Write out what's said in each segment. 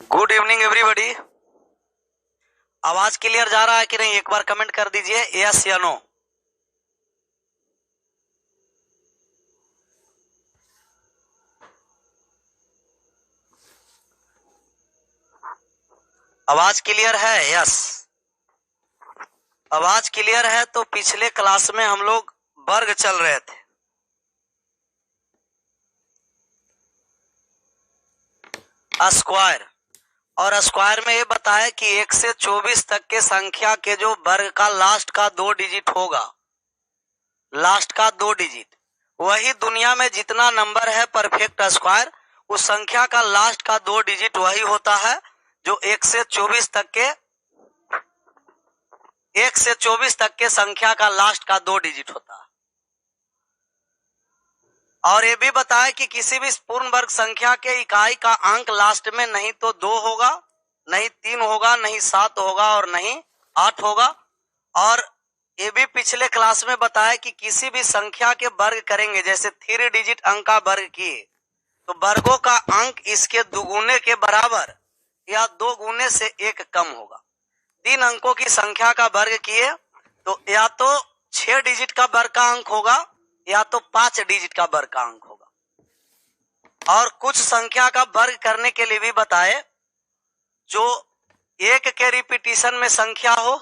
Good evening everybody. आवाज clear जा रहा है कि नहीं, एक बार कमेंट कर दीजिए यस या नो। आवाज क्लियर है? यस। आवाज क्लियर है तो पिछले क्लास में हम लोग वर्ग चल रहे थे। स्क्वायर, और स्क्वायर में ये बताया कि 1 से 24 तक के संख्या के जो वर्ग का लास्ट का 2 डिजिट होगा, लास्ट का 2 डिजिट, वही दुनिया में जितना नंबर है परफेक्ट स्क्वायर, उस संख्या का लास्ट का 2 डिजिट वही होता है जो 1 से 24 तक के 1 से 24 तक के संख्या का लास्ट का 2 डिजिट होता है। और ये भी बताया कि किसी भी पूर्ण वर्ग संख्या के इकाई का अंक लास्ट में नहीं तो 2 होगा, नहीं 3 होगा, नहीं 7 होगा और नहीं 8 होगा। और ये भी पिछले क्लास में बताया कि किसी भी संख्या के वर्ग करेंगे, जैसे 3 डिजिट अंक का वर्ग किए तो वर्गों का अंक इसके दुगुने के बराबर या 2 गुने से 1 कम होगा। 3 अंकों की संख्या का वर्ग किए तो या तो 6 डिजिट का वर्ग का अंक होगा या तो 5 डिजिट का वर्ग का अंक होगा। और कुछ संख्या का वर्ग करने के लिए भी बताए, जो 1 के रिपीटिशन में संख्या हो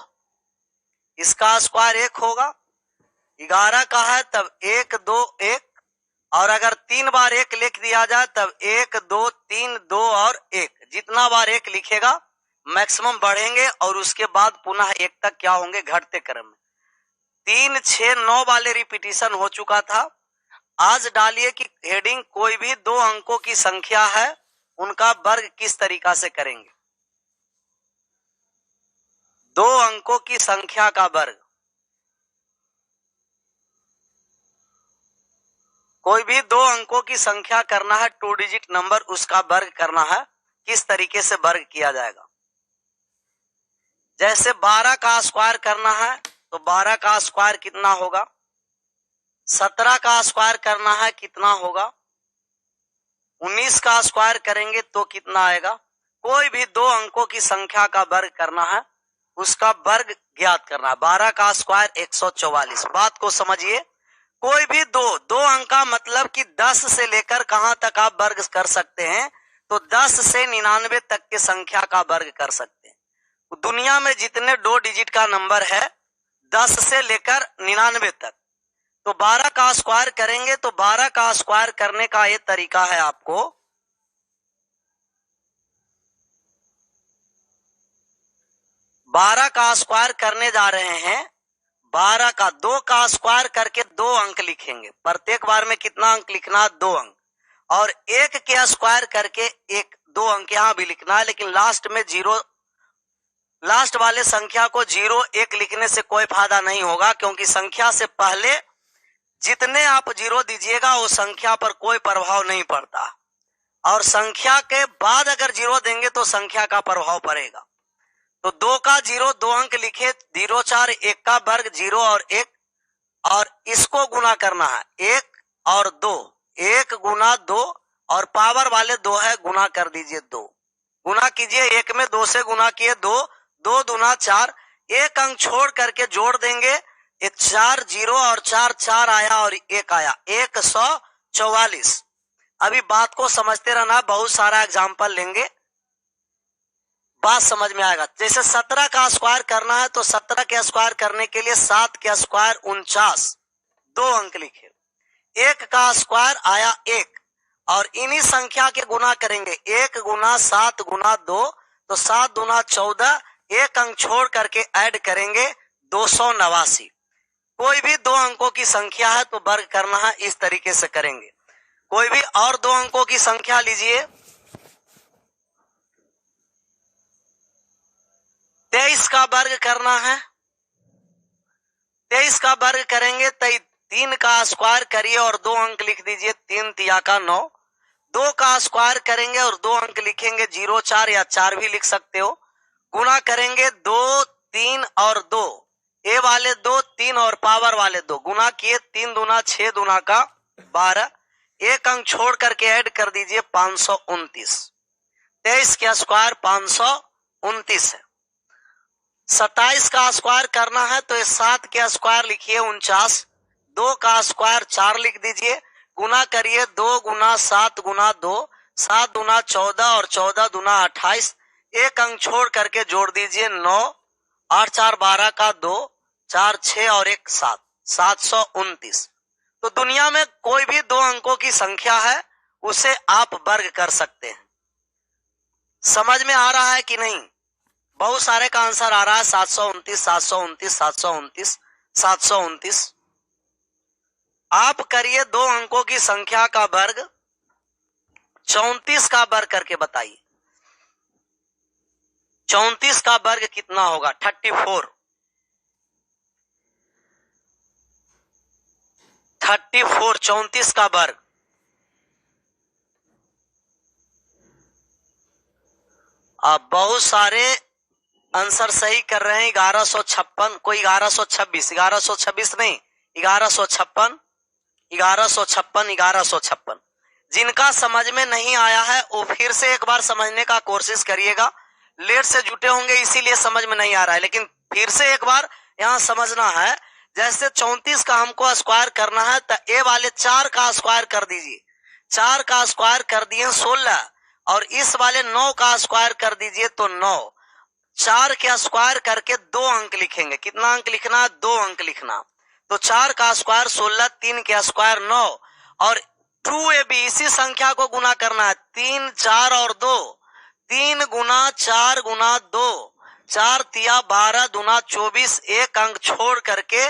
इसका स्क्वायर 1 होगा। 11 का है तब 1 2 1, और अगर 3 बार 1 लिख दिया जाए तब 1 2 3 2 और 1, जितना बार 1 लिखेगा मैक्सिमम बढ़ेंगे और उसके बाद पुनः 1 तक क्या होंगे, घटते क्रम में। 3 6 9 वाले रिपीटिशन हो चुका था। आज डालिए कि हेडिंग कोई भी 2 अंकों की संख्या है उनका वर्ग किस तरीका से करेंगे। 2 अंकों की संख्या का वर्ग, कोई भी 2 अंकों की संख्या करना है, 2 डिजिट नंबर, उसका वर्ग करना है, किस तरीके से वर्ग किया जाएगा। जैसे 12 का स्क्वायर करना है तो 12 का स्क्वायर कितना होगा, 17 का स्क्वायर करना है कितना होगा, 19 का स्क्वायर करेंगे तो कितना आएगा। कोई भी 2 अंकों की संख्या का वर्ग करना है, उसका वर्ग ज्ञात करना है। 12 का स्क्वायर 144। बात को समझिए, कोई भी दो अंक का मतलब कि 10 से लेकर कहां तक आप वर्ग कर सकते हैं, तो 10 से 99 तक के संख्या का वर्ग कर सकते हैं। दुनिया में जितने 2 डिजिट का नंबर है 10 से लेकर 99 तक, तो 12 का स्क्वायर करेंगे तो 12 का स्क्वायर करने का ये तरीका है आपको। बारह का स्क्वायर करने जा रहे हैं, 12 का 2 का स्क्वायर करके 2 अंक लिखेंगे। प्रत्येक बार में कितना अंक लिखना, 2 अंक। और 1 के स्क्वायर करके 2 अंक यहां भी लिखना है, लेकिन लास्ट में 0, लास्ट वाले संख्या को 0 1 लिखने से कोई फायदा नहीं होगा, क्योंकि संख्या से पहले जितने आप 0 दीजिएगा वो संख्या पर कोई प्रभाव नहीं पड़ता, और संख्या के बाद अगर 0 देंगे तो संख्या का प्रभाव पड़ेगा। तो 2 का 0 2 अंक लिखे, 0 4 1 का वर्ग 0 और 1, और इसको गुना करना है 1 और 2, 1 गुना 2, और पावर वाले 2 है, गुना कर दीजिए 2, गुना कीजिए 1 में 2 से गुना किए 2, 2 दूना 4, 1 अंक छोड़ करके जोड़ देंगे, 4 0 और 4 4 आया और 1 आया, 144। अभी बात को समझते रहना, बहुत सारा एग्जाम्पल लेंगे, बात समझ में आएगा। जैसे 17 का स्क्वायर करना है तो 17 के स्क्वायर करने के लिए 7 के स्क्वायर 49, 2 अंक लिखे, 1 का स्क्वायर आया 1, और इन्हीं संख्या के गुना करेंगे, 1 गुना 7 गुना 2, तो 7 दूना 14, 1 अंक छोड़ करके ऐड करेंगे 289। कोई भी 2 अंकों की संख्या है तो वर्ग करना है, इस तरीके से करेंगे। कोई भी और 2 अंकों की संख्या लीजिए, 23 का वर्ग करना है, 23 का वर्ग करेंगे तो 3 का स्क्वायर करिए और 2 अंक लिख दीजिए, 3 तिया का 9, 2 का स्क्वायर करेंगे और 2 अंक लिखेंगे, 0 4 या 4 भी लिख सकते हो, गुना करेंगे 2 3 और 2, ए वाले 2 3 और पावर वाले 2, गुना किए 3 दूना 6 दूना का 12, 1 अंक छोड़ करके ऐड कर दीजिए 529। 23 का स्क्वायर 529 है। 27 का स्क्वायर करना है तो 7 का स्क्वायर लिखिए 49, 2 का स्क्वायर 4 लिख दीजिए, गुना करिए 2 गुना 7 गुना 2, 7 गुना 14 और 14 गुना 28, एक अंक छोड़ करके जोड़ दीजिए 9, 8 4 12 का 2, 4 6 और 1 7, 729। तो दुनिया में कोई भी 2 अंकों की संख्या है उसे आप वर्ग कर सकते हैं। समझ में आ रहा है कि नहीं? बहुत सारे का आंसर आ रहा है 729 729 729 729। आप करिए 2 अंकों की संख्या का वर्ग, 34 का वर्ग करके बताइए। 34 का वर्ग कितना होगा? 34। 34 का वर्ग। अब बहुत सारे आंसर सही कर रहे हैं। 1156, कोई 1126, 1126 नहीं, 1156, 1156, 1156। जिनका समझ में नहीं आया है वो फिर से एक बार समझने का कोशिश करिएगा। लेट से जुटे होंगे इसीलिए समझ में नहीं आ रहा है, लेकिन फिर से एक बार यहाँ समझना है। जैसे 34 का हमको स्क्वायर करना है तो ए वाले 4 का स्क्वायर कर दीजिए, 4 का स्क्वायर कर दिए 16, और इस वाले 9 का स्क्वायर कर दीजिए तो 9। 4 के स्क्वायर करके 2 अंक लिखेंगे। कितना अंक लिखना? 2 अंक लिखना। तो 4 का स्क्वायर 16, 3 के स्क्वायर 9, और 2ab इसी संख्या को गुना करना है। 3 4 और 2, 3 गुना 4 गुना 2, 4 तिया 12 दुना 24, एक अंक छोड़ करके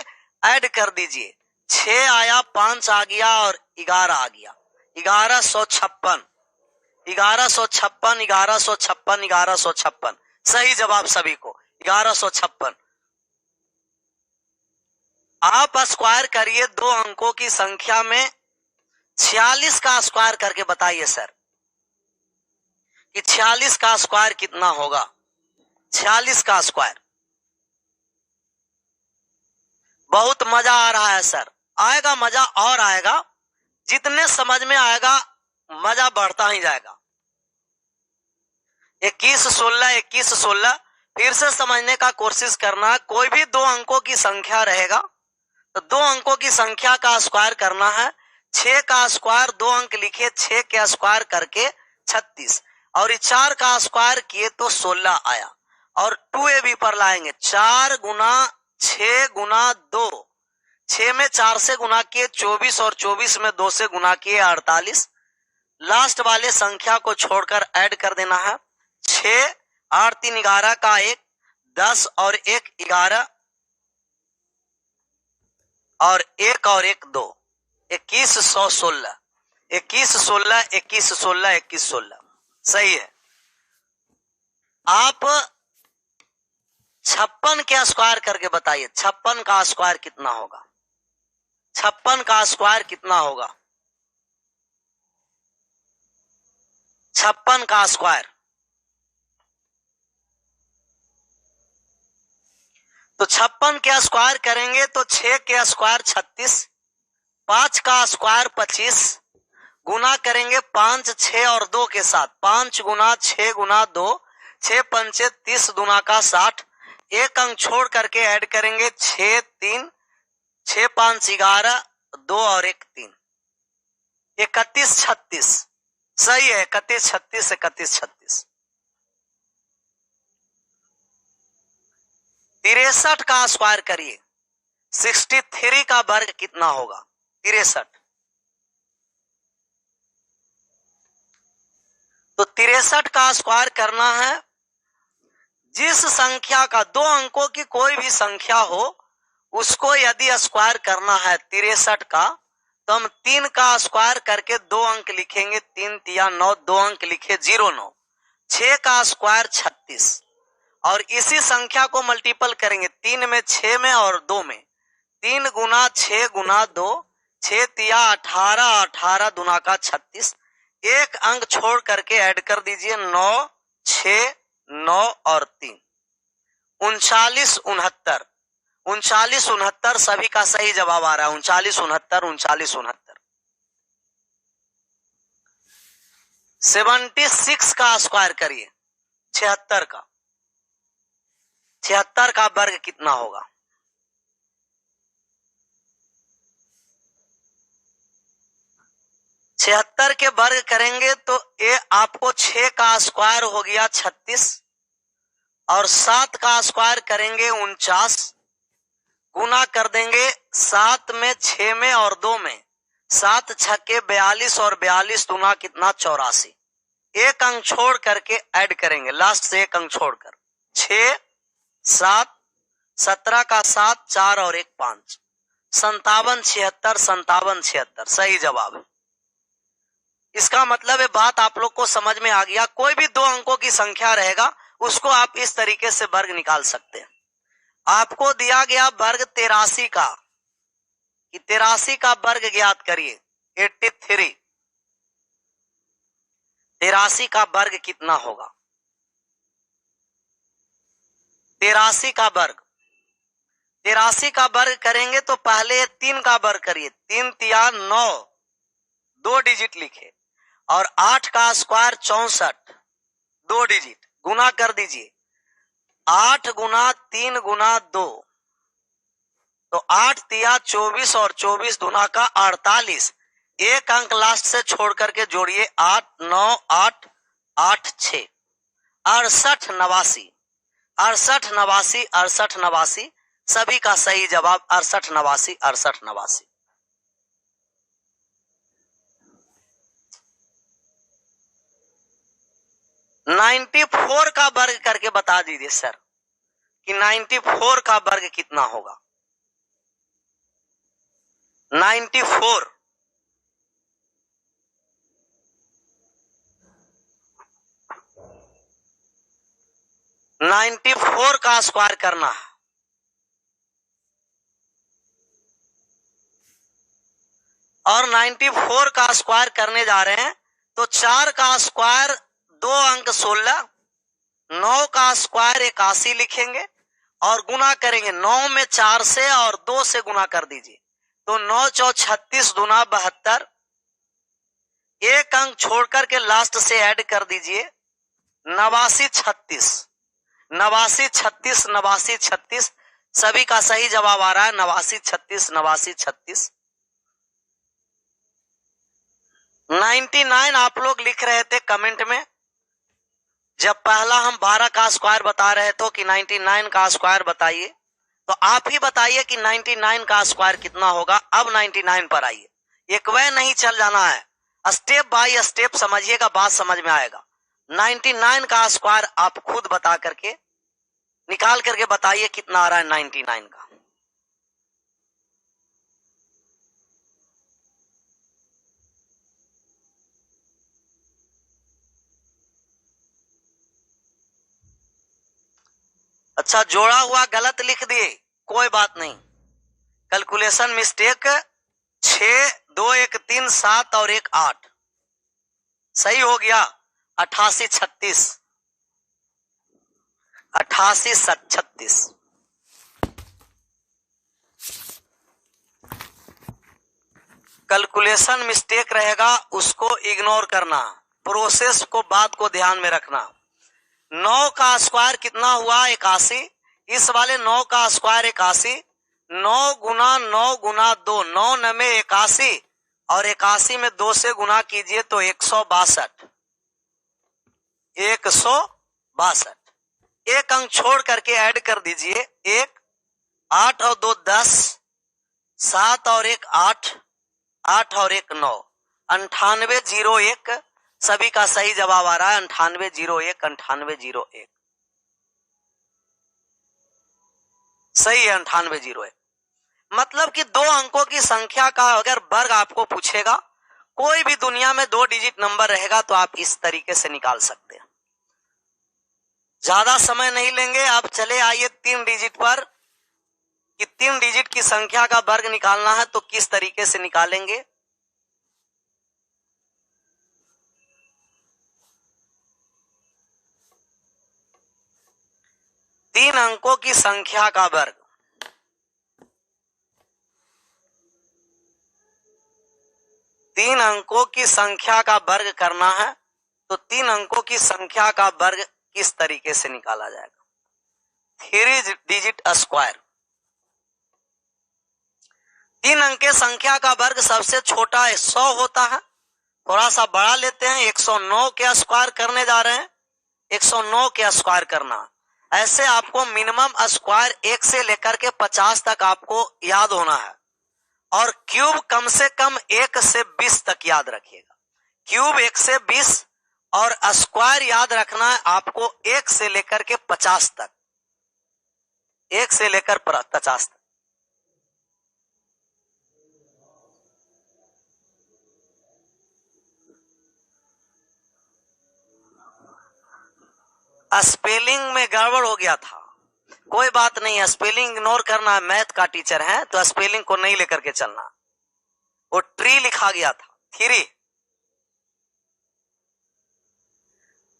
ऐड कर दीजिए। 6 आया, 5 आ गया और 11 आ गया। 1156, 1156, 1156, 1156 सही जवाब सभी को 1156। आप स्क्वायर करिए 2 अंकों की संख्या में 46 का स्क्वायर करके बताइए सर कि 46 का स्क्वायर कितना होगा। 46 का स्क्वायर। बहुत मजा आ रहा है सर। आएगा मजा और आएगा, जितने समझ में आएगा मजा बढ़ता ही जाएगा। 21 16 21 16 फिर से समझने का कोशिश करना। कोई भी 2 अंकों की संख्या रहेगा तो 2 अंकों की संख्या का स्क्वायर करना है। 6 का स्क्वायर 2 अंक लिखे, 6 के स्क्वायर करके 36, और 4 का स्क्वायर किए तो 16 आया। और 2ab पर लाएंगे, 4 गुना 6 गुना 2, 6 में 4 से गुना किए 24, और 24 में 2 से गुना किए 48। लास्ट वाले संख्या को छोड़कर ऐड कर देना है। 6 8 3 11 का 1 10 और 1 11, और 1 और 1 2, 2116, 21 16 21 16 21 16 सही है। आप 56 के स्क्वायर करके बताइए। 56 का स्क्वायर कितना होगा? 56 का स्क्वायर कितना होगा? 56 का स्क्वायर। तो 56 के स्क्वायर करेंगे तो 6 के स्क्वायर 36, 5 का स्क्वायर 25, गुना करेंगे 5 6 और 2 के साथ। 5 गुना 6 गुना 2, 6 पंचे 30 दुना का 60, एक अंक छोड़ करके ऐड करेंगे 6 3, 6 5 11, 2 और 1 3, 31 36 सही है। 31 36 31 36। 63 का स्क्वायर करिए। 63 का वर्ग कितना होगा? 63। तो 63 का स्क्वायर करना है। जिस संख्या का 2 अंकों की कोई भी संख्या हो उसको यदि स्क्वायर करना है 63 का, तो हम 3 का स्क्वायर करके 2 अंक लिखेंगे। 3 तिया 9, 2 अंक लिखे 09। 6 का स्क्वायर 36, और इसी संख्या को मल्टीपल करेंगे 3 में 6 में और 2 में। 3 गुना 6 गुना 2, 6 तिया 18, 18 दुना का 36, एक अंक छोड़ करके ऐड कर दीजिए 9 6 9 और 3, 39 69। 39 69 सभी का सही जवाब आ रहा है। 39 69 39 69। 76 का स्क्वायर करिए, 76 का, 76 का वर्ग कितना होगा? छिहत्तर के वर्ग करेंगे तो ये आपको 6 का स्क्वायर हो गया 36, और 7 का स्क्वायर करेंगे 49, गुना कर देंगे 7 में, 6 में और 2 में, 7 छक्के 42 और 42 दूना कितना 84। एक अंक छोड़ करके ऐड करेंगे, लास्ट से एक अंक छोड़कर, 6 7 17 का 7, 4 और 1 5, 57 76 57 76 सही जवाब है। इसका मतलब है बात आप लोग को समझ में आ गया। कोई भी 2 अंकों की संख्या रहेगा उसको आप इस तरीके से वर्ग निकाल सकते हैं। आपको दिया गया वर्ग 83 का, कि 83 का वर्ग ज्ञात करिए, 83, 83 का वर्ग कितना होगा? 83 का वर्ग, 83 का वर्ग करेंगे तो पहले 3 का वर्ग करिए, 3 तिया 9, 2 डिजिट लिखे, और 8 का स्क्वायर 64, 2 डिजिट, गुना कर दीजिए, 8 गुना 3 गुना 2, तो 8 तिया 24 और 24 दूना का 48, एक अंक लास्ट से छोड़ करके जोड़िए, 8 9 8 8 6, 68 89, 68 89 68 89, सभी का सही जवाब 68 89 68 89। नाइन्टी 94 का वर्ग करके बता दीजिए सर कि 94 का वर्ग कितना होगा? 94, नाइन्टी 94 का स्क्वायर करना है, और 94 का स्क्वायर करने जा रहे हैं तो 4 का स्क्वायर 2 अंक 16, 9 का स्क्वायर 81 लिखेंगे और गुना करेंगे, 9 में 4 से और 2 से गुना कर दीजिए, तो 9 चौ 36 दूना 72, एक अंक छोड़कर के लास्ट से ऐड कर दीजिए, 89 36, 89 36 89 36, सभी का सही जवाब आ रहा है 89 36 89 36। 99 आप लोग लिख रहे थे कमेंट में, जब पहला हम 12 का स्क्वायर बता रहे थे कि 99 का स्क्वायर बताइए, तो आप ही बताइए कि 99 का स्क्वायर कितना होगा। अब 99 पर आइए, एक वे नहीं चल जाना है, स्टेप बाय स्टेप समझिएगा, बात समझ में आएगा। 99 का स्क्वायर आप खुद बता करके निकाल करके बताइए कितना आ रहा है 99 का। अच्छा, जोड़ा हुआ गलत लिख दिए, कोई बात नहीं, कैलकुलेशन मिस्टेक, 6 2 1 3 7 और 1 8 सही हो गया, 88 36 88 36। कैलकुलेशन मिस्टेक रहेगा उसको इग्नोर करना, प्रोसेस को बात को ध्यान में रखना। 9 का स्क्वायर कितना हुआ 81, इस वाले 9 का स्क्वायर 81, 9 गुना 9 गुना 2, 9 9 81 और 81 में 2 से गुना कीजिए तो 162, 162, एक अंक छोड़ करके ऐड कर दीजिए, 1 8 और 2 10, 7 और 1 8, 8 और 1 9, 9801, सभी का सही जवाब आ रहा है 9801 9801, सही है 9801। मतलब कि 2 अंकों की संख्या का अगर वर्ग आपको पूछेगा, कोई भी दुनिया में 2 डिजिट नंबर रहेगा तो आप इस तरीके से निकाल सकते हैं। ज्यादा समय नहीं लेंगे, आप चले आइए 3 डिजिट पर, कि 3 डिजिट की संख्या का वर्ग निकालना है तो किस तरीके से निकालेंगे। तीन अंकों की संख्या का वर्ग, तीन अंकों की संख्या का वर्ग करना है तो 3 अंकों की संख्या का वर्ग किस तरीके से निकाला जाएगा? 3 डिजिट स्क्वायर। 3 अंक के संख्या का वर्ग सबसे छोटा 100 होता है। थोड़ा सा बड़ा लेते हैं, 109 के स्क्वायर करने जा रहे हैं। 109 के स्क्वायर करना, ऐसे आपको मिनिमम स्क्वायर 1 से लेकर के 50 तक आपको याद होना है, और क्यूब कम से कम 1 से 20 तक याद रखिएगा। क्यूब 1 से 20 और स्क्वायर याद रखना है आपको 1 से लेकर के 50 तक। 1 से लेकर 50 तक। स्पेलिंग में गड़बड़ हो गया था, कोई बात नहीं है, स्पेलिंग इग्नोर करना है, मैथ का टीचर है तो स्पेलिंग को नहीं लेकर के चलना। वो ट्री लिखा गया था 3।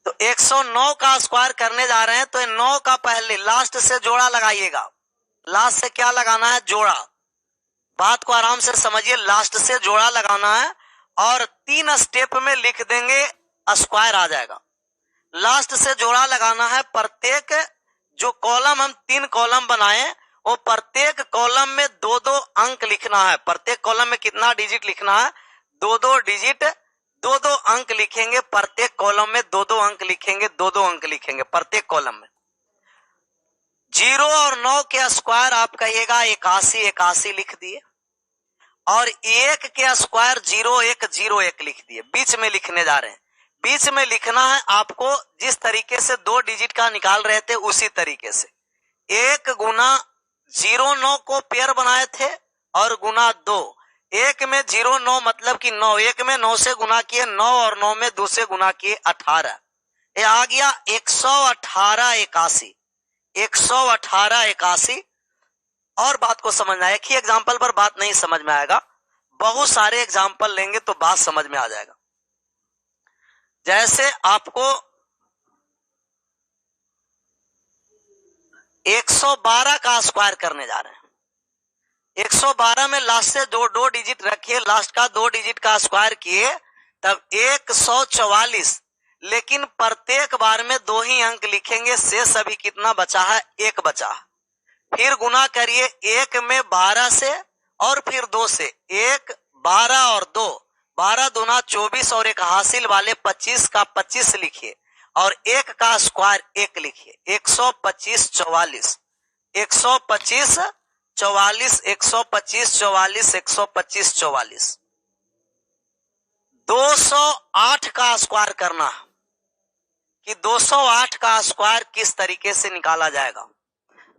तो 109 का स्क्वायर करने जा रहे हैं, तो 9 का पहले लास्ट से जोड़ा लगाइएगा। लास्ट से क्या लगाना है? जोड़ा। बात को आराम से समझिए, लास्ट से जोड़ा लगाना है और 3 स्टेप में लिख देंगे, स्क्वायर आ जाएगा। लास्ट से जोड़ा लगाना है। प्रत्येक जो कॉलम हम 3 कॉलम बनाए, वो प्रत्येक कॉलम में 2-2 अंक लिखना है। प्रत्येक कॉलम में कितना डिजिट लिखना है? 2-2 डिजिट, 2-2 अंक लिखेंगे। प्रत्येक कॉलम में 2-2 अंक लिखेंगे, 2-2 अंक लिखेंगे प्रत्येक कॉलम में। 0 और 9 के स्क्वायर आप कहिएगा 81, 81 लिख दिए, और 1 के स्क्वायर 01, 01 लिख दिए। बीच में लिखने जा रहे हैं। बीच में लिखना है आपको जिस तरीके से 2 डिजिट का निकाल रहे थे उसी तरीके से। 1 गुना 09 को पेयर बनाए थे और गुना 2। 1 में 09 मतलब कि 9, 1 में 9 से गुना किए 9 और 9 में 2 से गुना किए 18। ये आ गया 118 81। 118 81। और बात को समझना है, एक ही एग्जाम्पल पर बात नहीं समझ में आएगा, बहुत सारे एग्जाम्पल लेंगे तो बात समझ में आ जाएगा। जैसे आपको 112 का स्क्वायर करने जा रहे हैं। 112 में लास्ट से 2 डिजिट रखिए, लास्ट का 2 डिजिट का स्क्वायर किए तब 144, लेकिन प्रत्येक बार में 2 ही अंक लिखेंगे। शेष अभी कितना बचा है? 1 बचा। फिर गुना करिए 1 में 12 से और फिर 2 से। 1 12 और 2, 12 दूना 24 और एक हासिल वाले 25 का 25 लिखिए, और 1 का स्क्वायर 1 लिखिए। 125 44, 125 44, 125 44, 125 44। 208 का स्क्वायर करना है कि 208 का स्क्वायर किस तरीके से निकाला जाएगा।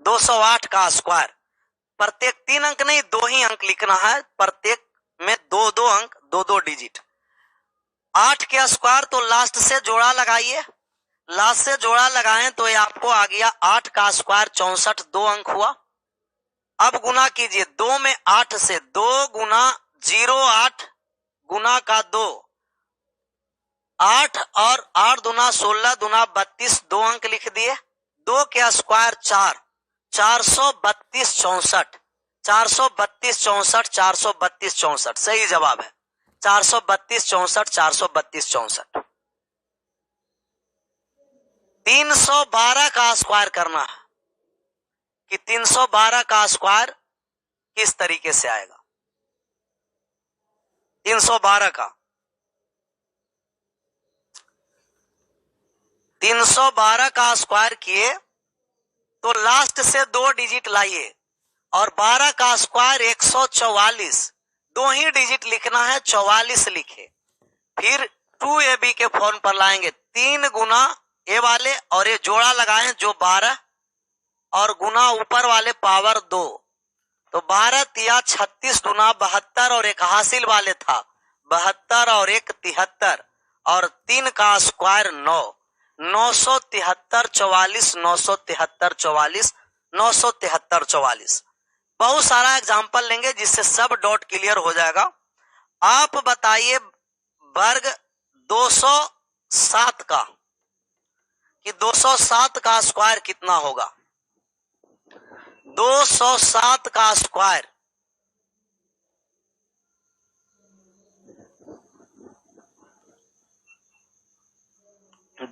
208 का स्क्वायर प्रत्येक 3 अंक नहीं, 2 ही अंक लिखना है। प्रत्येक में 2-2 अंक, 2-2 डिजिट। 8 के स्क्वायर तो लास्ट से जोड़ा लगाइए। लास्ट से जोड़ा लगाएं तो ये आपको आ गया 8 का स्क्वायर 64, 2 अंक हुआ। अब गुना कीजिए 2 में 8 से, 2 गुना 08 गुना का 2, 8 और 8 दूना 16 दूना 32, 2 अंक लिख दिए। 2 के स्क्वायर 4, 432 64, 432 64, 432 64 सही जवाब है। 432 64, 432 64। 312 का स्क्वायर करना है कि 312 का स्क्वायर किस तरीके से आएगा। 312 का 312 का स्क्वायर किए तो लास्ट से 2 डिजिट लाइए, और 12 का स्क्वायर 144, 2 ही डिजिट लिखना है, 44 लिखे। फिर 2ab के फॉर्म पर लाएंगे। 3 गुना ए वाले और ये जोड़ा लगाएं जो 12 और गुना ऊपर वाले पावर 2, तो 12 तिया 36 गुना 72 और एक हासिल वाले था 72 और एक 73 और 3 का स्क्वायर 9, 973 44, 973 44, 973 44। बहुत सारा एग्जाम्पल लेंगे जिससे सब डॉट क्लियर हो जाएगा। आप बताइए वर्ग 207 का कि 207 का स्क्वायर कितना होगा। 207 का स्क्वायर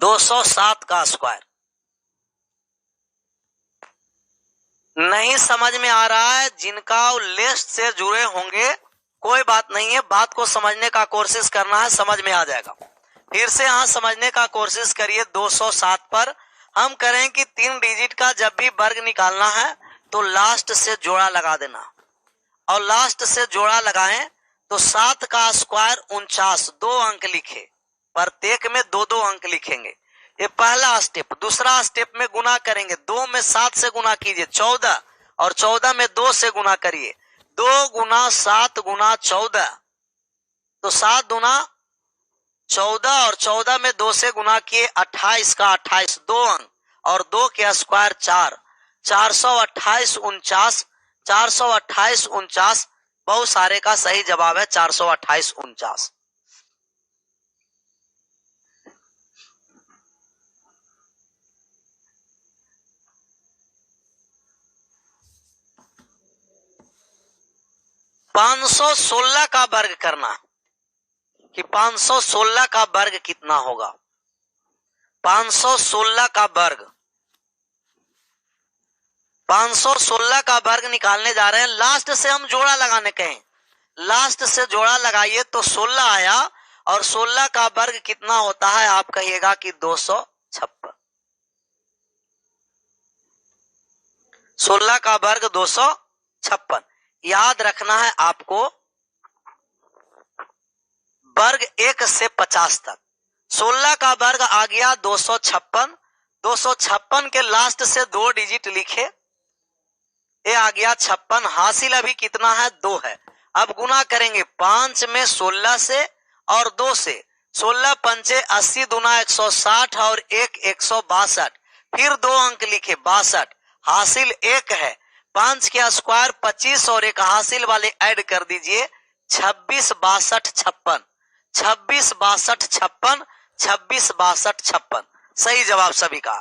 207 का स्क्वायर। नहीं समझ में आ रहा है, जिनका लिस्ट से जुड़े होंगे कोई बात नहीं है, बात को समझने का कोशिश करना है, समझ में आ जाएगा। फिर से यहां समझने का कोशिश करिए। 207 पर हम करें कि 3 डिजिट का जब भी वर्ग निकालना है तो लास्ट से जोड़ा लगा देना, और लास्ट से जोड़ा लगाएं तो 7 का स्क्वायर 49, 2 अंक लिखे, प्रत्येक में 2-2 अंक लिखेंगे। ये पहला स्टेप। दूसरा स्टेप में गुना करेंगे, 2 में 7 से गुना कीजिए 14, और 14 में 2 से गुना करिए, 2 गुना 7 गुना 14, तो 7 गुना 14 और 14 में 2 से गुना किए 28 का 28, 2 अंक, और 2 के स्क्वायर 4, 428 49, 428 49, बहुत सारे का सही जवाब है 428 49। $516 का वर्ग करना कि 516 का वर्ग कितना होगा। 516 का वर्ग, 516 का वर्ग निकालने जा रहे हैं। लास्ट से हम जोड़ा लगाने कहें, लास्ट से जोड़ा लगाइए तो 16 आया, और 16 का वर्ग कितना होता है आप कहिएगा कि 256। 16 का वर्ग 256। याद रखना है आपको, वर्ग 1 से 50 तक। 16 का वर्ग आ गया 256, 256 के लास्ट से 2 डिजिट लिखे, ये आ गया 56। हासिल अभी कितना है, 2 है। अब गुना करेंगे 5 में 16 से और 2 से, 16 पंचे 80, दूना 160 और 1 162, फिर 2 अंक लिखे 62, हासिल 1 है। 5 के स्क्वायर 25 और एक हासिल वाले ऐड कर दीजिए, 26 62 56, 26 62 56, 26 62 56, सही जवाब सभी का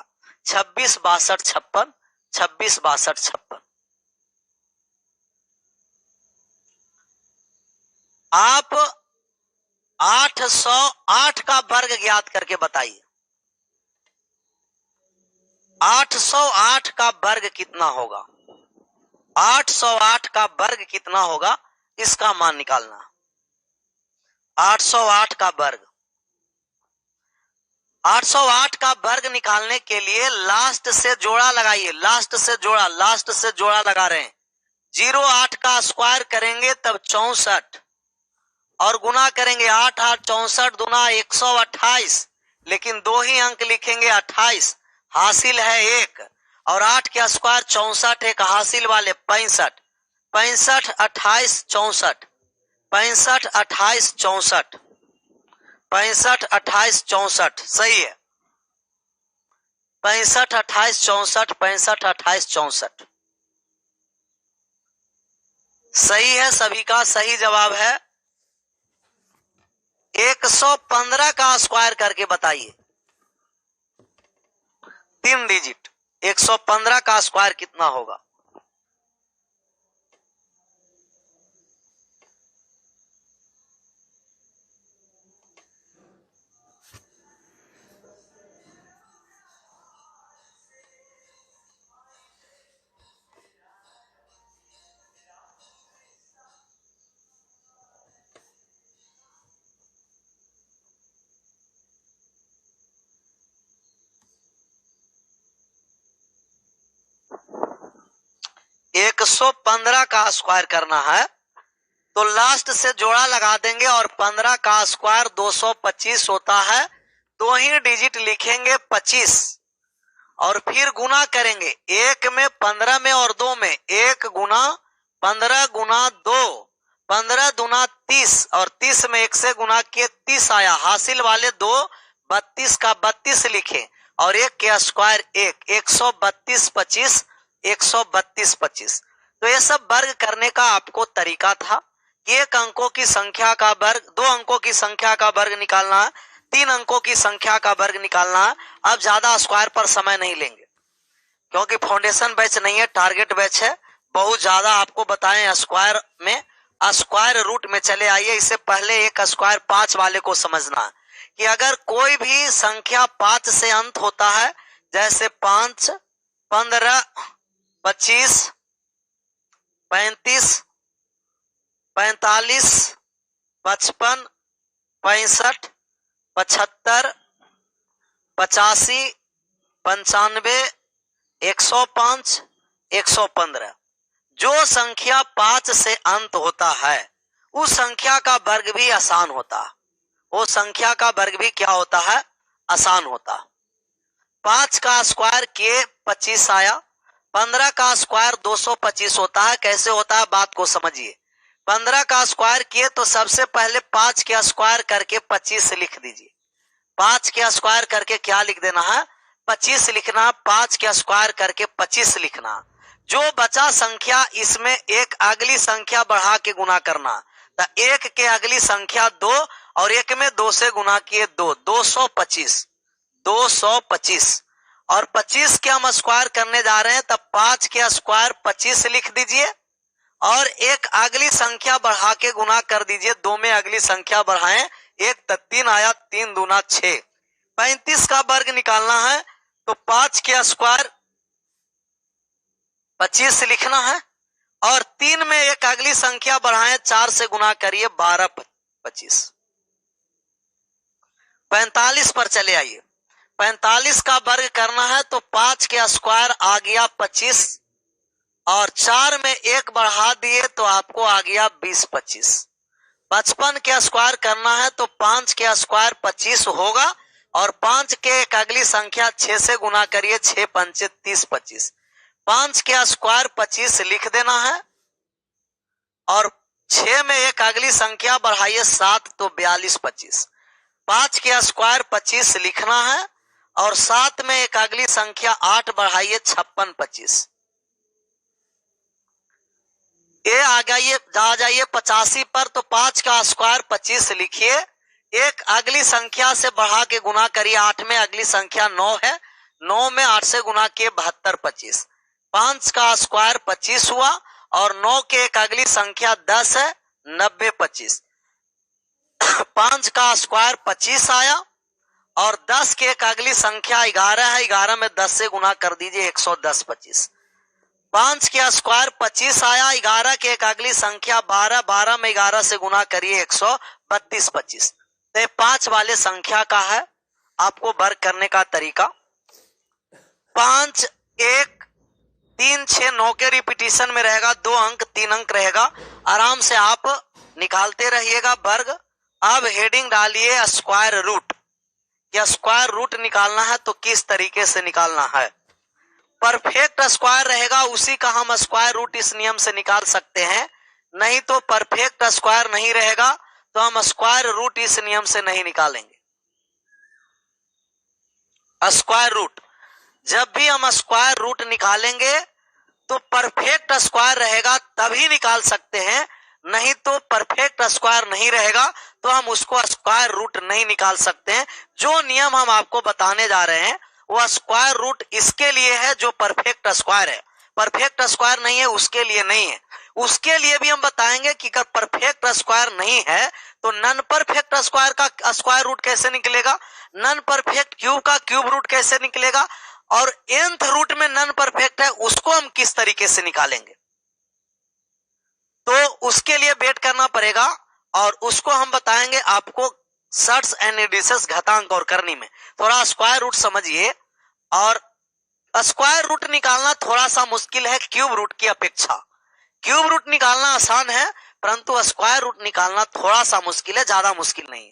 26 62 56, 26 62 56। आप 808 का वर्ग ज्ञात करके बताइए। 808 का वर्ग कितना होगा, 808 का वर्ग कितना होगा, इसका मान निकालना। 808 का वर्ग, 808 का वर्ग निकालने के लिए लास्ट से जोड़ा लगाइए, लास्ट से जोड़ा, लास्ट से जोड़ा लगा रहे हैं। 08 का स्क्वायर करेंगे तब 64, और गुना करेंगे 8 8 64 दूना 128, लेकिन 2 ही अंक लिखेंगे 28, हासिल है 1, और 8 के स्क्वायर 64, एक हासिल वाले 65, 65 28 64, 65 28 64, 65 28 64, सही है। 65 28 64, 65 28 64 सही है, सभी का सही जवाब है। 115 का स्क्वायर करके बताइए, 3 डिजिट। 115 का स्क्वायर कितना होगा। एक 115 का स्क्वायर करना है तो लास्ट से जोड़ा लगा देंगे, और 15 का स्क्वायर 225 होता है, 2 ही डिजिट लिखेंगे 25, और फिर गुना करेंगे 1 में 15 में और 2 में, 1 गुना 15 गुना 2, 15 दूना 30, और 30 में 1 से गुना किए 30 आया, हासिल वाले 2 32 का 32 लिखे, और 1 के स्क्वायर 1, 132 25, 132 25। तो ये सब वर्ग करने का आपको तरीका था कि 1 अंकों की संख्या का वर्ग, 2 अंकों की संख्या का वर्ग निकालना है, 3 अंकों की संख्या का वर्ग निकालना है। अब ज्यादा स्क्वायर पर समय नहीं लेंगे क्योंकि फाउंडेशन बैच नहीं है, टारगेट बैच है। बहुत ज्यादा आपको बताएं स्क्वायर में, स्क्वायर रूट में चले आइए। इससे पहले एक स्क्वायर 5 वाले को समझना है कि अगर कोई भी संख्या 5 से अंत होता है, जैसे 5, 15, 25, 35, 45, 55, 65, 75, 85, 95, 105, 115, जो संख्या 5 से अंत होता है उस संख्या का वर्ग भी आसान होता है। वो संख्या का वर्ग भी क्या होता है? आसान होता। 5 का स्क्वायर किए 25 आया, 15 का स्क्वायर 225 होता है। कैसे होता है बात को समझिए। 15 का स्क्वायर किए तो सबसे पहले 5 के स्क्वायर करके 25 लिख दीजिए। 5 के स्क्वायर करके क्या लिख देना है? 25 लिखना। 5 के स्क्वायर करके 25 लिखना। जो बचा संख्या इसमें एक अगली संख्या बढ़ा के गुना करना। तो एक के अगली संख्या 2 और एक में 2 से गुना किए 2, 225, 225 और 25 के हम स्क्वायर करने जा रहे हैं। तब 5 के स्क्वायर 25 लिख दीजिए और एक अगली संख्या बढ़ा के गुना कर दीजिए। 2 में अगली संख्या बढ़ाएं, 1 तो 3 आया, 3 दूना 6। 35 का वर्ग निकालना है तो 5 के स्क्वायर 25 लिखना है और 3 में एक अगली संख्या बढ़ाएं, 4 से गुना करिए, 12, 25। 45 पर चले आइए। 45 का वर्ग करना है तो 5 के स्क्वायर आ गया 25 और 4 में 1 बढ़ा दिए तो आपको आ गया 20, 25। 55 के स्क्वायर करना है तो 5 के स्क्वायर 25 होगा और 5 के एक अगली संख्या 6 से गुना करिए, 6 पंचे 30, 25। 5 के स्क्वायर 25 लिख देना है और 6 में एक अगली संख्या बढ़ाइए, 7 तो 42, 25। 5 के स्क्वायर 25 लिखना है और 7 में एक अगली संख्या 8 बढ़ाइए, 56, 25। ये आ जाइए, जा जाइए 85 पर तो 5 का स्क्वायर 25 लिखिए। एक अगली संख्या से बढ़ा के गुना करिए, 8 में अगली संख्या 9 है, 9 में 8 से गुना किए 72, 25। 5 का स्क्वायर 25 हुआ और 9 के एक अगली संख्या 10 है, 90, 25। 5 का स्क्वायर 25 आया और 10 के एक अगली संख्या 11 है, 11 में 10 से गुना कर दीजिए, 110, 25। 5 के स्क्वायर 25 आया, 11 के एक अगली संख्या 12, 12 में 11 से गुना करिए, 132, 25। तो 5 वाले संख्या का है आपको वर्ग करने का तरीका। 5, 1, 3, 6, 9 के रिपीटिशन में रहेगा, 2 अंक 3 अंक रहेगा। आराम से आप निकालते रहिएगा वर्ग। अब हेडिंग डालिए स्क्वायर रूट। या स्क्वायर रूट निकालना है तो किस तरीके से निकालना है? परफेक्ट स्क्वायर रहेगा उसी का हम स्क्वायर रूट इस नियम से निकाल सकते हैं, नहीं तो परफेक्ट स्क्वायर नहीं रहेगा तो हम स्क्वायर रूट इस नियम से नहीं निकालेंगे। स्क्वायर रूट जब भी हम स्क्वायर रूट निकालेंगे तो परफेक्ट स्क्वायर रहेगा तभी निकाल सकते हैं, नहीं तो परफेक्ट स्क्वायर नहीं रहेगा तो हम उसको स्क्वायर रूट नहीं निकाल सकते हैं। जो नियम हम आपको बताने जा रहे हैं वो स्क्वायर रूट इसके लिए है जो परफेक्ट स्क्वायर है, परफेक्ट स्क्वायर नहीं है उसके लिए नहीं है। उसके लिए भी हम बताएंगे कि अगर परफेक्ट स्क्वायर नहीं है तो नॉन परफेक्ट स्क्वायर का स्क्वायर रूट कैसे निकलेगा, नॉन परफेक्ट क्यूब का क्यूब रूट कैसे निकलेगा और nth रूट में नॉन परफेक्ट है उसको हम किस तरीके से निकालेंगे। तो उसके लिए वेट करना पड़ेगा और उसको हम बताएंगे आपको सर्ट्स एंड एडिशंस घातांक और करनी में। थोड़ा स्क्वायर रूट समझिए। और स्क्वायर रूट निकालना थोड़ा सा मुश्किल है क्यूब रूट की अपेक्षा। क्यूब रूट निकालना आसान है परंतु स्क्वायर रूट निकालना थोड़ा सा मुश्किल है, ज्यादा मुश्किल नहीं है,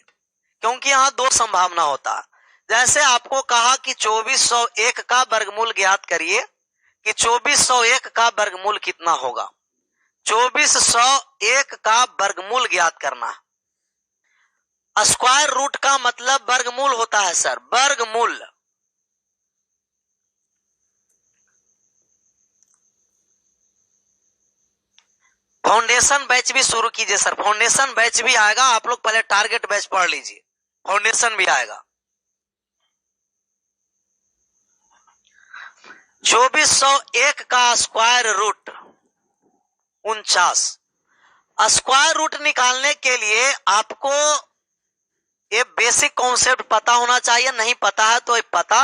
क्योंकि यहाँ 2 संभावना होता है। जैसे आपको कहा कि 2401 का वर्गमूल ज्ञात करिए कि 2401 का वर्गमूल कितना होगा। 2401 का वर्गमूल ज्ञात करना। स्क्वायर रूट का मतलब वर्गमूल होता है सर, वर्गमूल। फाउंडेशन बैच भी शुरू कीजिए सर, फाउंडेशन बैच भी आएगा। आप लोग पहले टारगेट बैच पढ़ लीजिए, फाउंडेशन भी आएगा। 2401 का स्क्वायर रूट 49। स्क्वायर रूट निकालने के लिए आपको ये बेसिक कॉन्सेप्ट पता होना चाहिए, नहीं पता है तो पता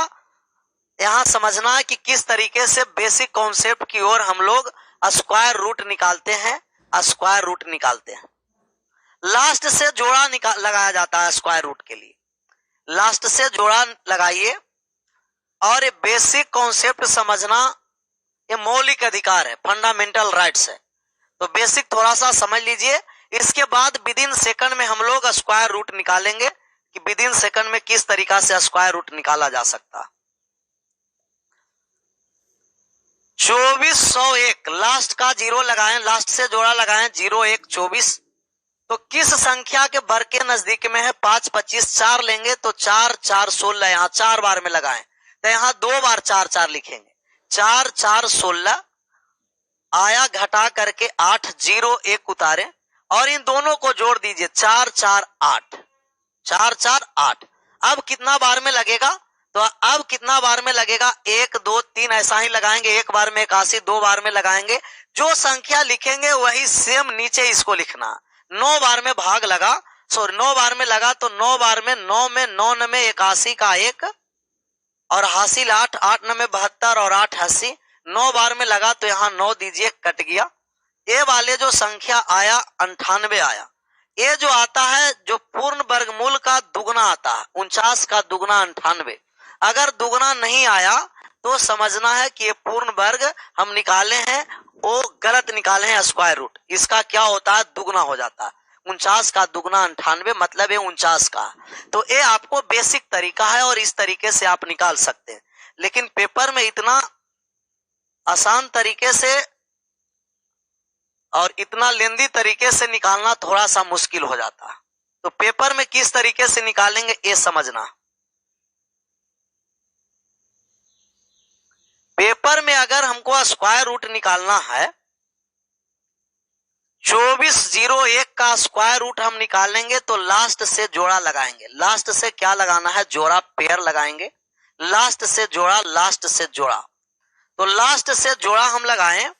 यहां समझना है कि किस तरीके से बेसिक कॉन्सेप्ट की ओर हम लोग स्क्वायर रूट निकालते हैं। स्क्वायर रूट निकालते हैं, लास्ट से जोड़ा लगाया जाता है स्क्वायर रूट के लिए। लास्ट से जोड़ा लगाइए, और ये बेसिक कॉन्सेप्ट समझना ये मौलिक अधिकार है, फंडामेंटल राइट्स है। तो बेसिक थोड़ा सा समझ लीजिए, इसके बाद विदिन सेकंड में हम लोग स्क्वायर रूट निकालेंगे कि विदिन सेकंड में किस तरीका से स्क्वायर रूट निकाला जा सकता। 2401 लास्ट का जीरो लगाएं, लास्ट से जोड़ा लगाएं 01 24। तो किस संख्या के वर्ग के नजदीक में है? 5 25 4 लेंगे तो 4 4 16, यहाँ 4 बार में लगाएं तो यहाँ 2 बार 4 4 लिखेंगे। 4 4 16 आया, घटा करके 8 0 1 उतारे और इन दोनों को जोड़ दीजिए 4 4 8 4 4 8। अब कितना बार में लगेगा? तो अब कितना बार में लगेगा? 1 2 3 ऐसा ही लगाएंगे, एक बार में 81, 2 बार में लगाएंगे। जो संख्या लिखेंगे वही सेम नीचे इसको लिखना। 9 बार में भाग लगा, सॉरी 9 बार में लगा तो 9 बार में 9 में 9 में 81 का 1 और हासिल 8 8 में 72 और 8 80। 9 बार में लगा तो यहाँ 9 दीजिए, कट गया। ये वाले जो संख्या आया 98 आया। ये जो आता है जो पूर्ण वर्गमूल का दुगना आता है, 49 का दुगना 98। अगर दुगना नहीं आया तो समझना है कि ये पूर्ण वर्ग हम निकाले हैं वो गलत निकाले हैं स्क्वायर रूट। इसका क्या होता है? दुगना हो जाता है। 49 का दुगना 98, मतलब ये 49 का। तो ये आपको बेसिक तरीका है और इस तरीके से आप निकाल सकते हैं, लेकिन पेपर में इतना आसान तरीके से और इतना लेंदी तरीके से निकालना थोड़ा सा मुश्किल हो जाता है। तो पेपर में किस तरीके से निकालेंगे ये समझना। पेपर में अगर हमको स्क्वायर रूट निकालना है, 2401 का स्क्वायर रूट हम निकालेंगे तो लास्ट से जोड़ा लगाएंगे। लास्ट से क्या लगाना है? जोड़ा, पेयर लगाएंगे। लास्ट से जोड़ा, लास्ट से जोड़ा। तो लास्ट से जोड़ा हम लगाएं,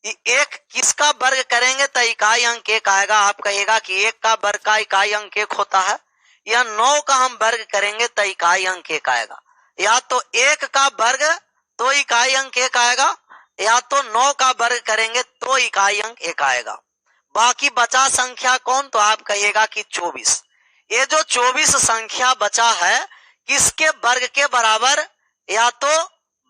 एक किसका वर्ग करेंगे तो इकाई अंक 1 आएगा। आप कहिएगा कि 1 का वर्ग का इकाई अंक 1 होता है, या 9 का हम वर्ग करेंगे तो इकाई अंक 1 आएगा। या तो 1 का वर्ग तो इकाई अंक 1 आएगा, या तो 9 का वर्ग करेंगे तो इकाई अंक 1 आएगा। बाकी बचा संख्या कौन? तो आप कहिएगा कि 24। ये जो 24 संख्या बचा है किसके वर्ग के बराबर? या तो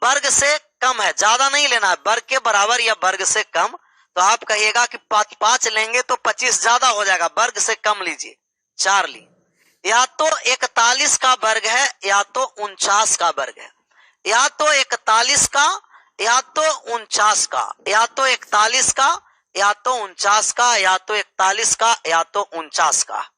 वर्ग से कम है, ज्यादा नहीं लेना है, वर्ग के बराबर या वर्ग से कम। तो आप कहिएगा कि 5 लेंगे तो 25 ज्यादा हो जाएगा, वर्ग से कम लीजिए, 4 ली। या तो 41 का वर्ग है या तो 49 का वर्ग है, या तो 41 का या तो 49 का, या तो 41 का या तो 49 का, या तो 41 का या तो 49 का।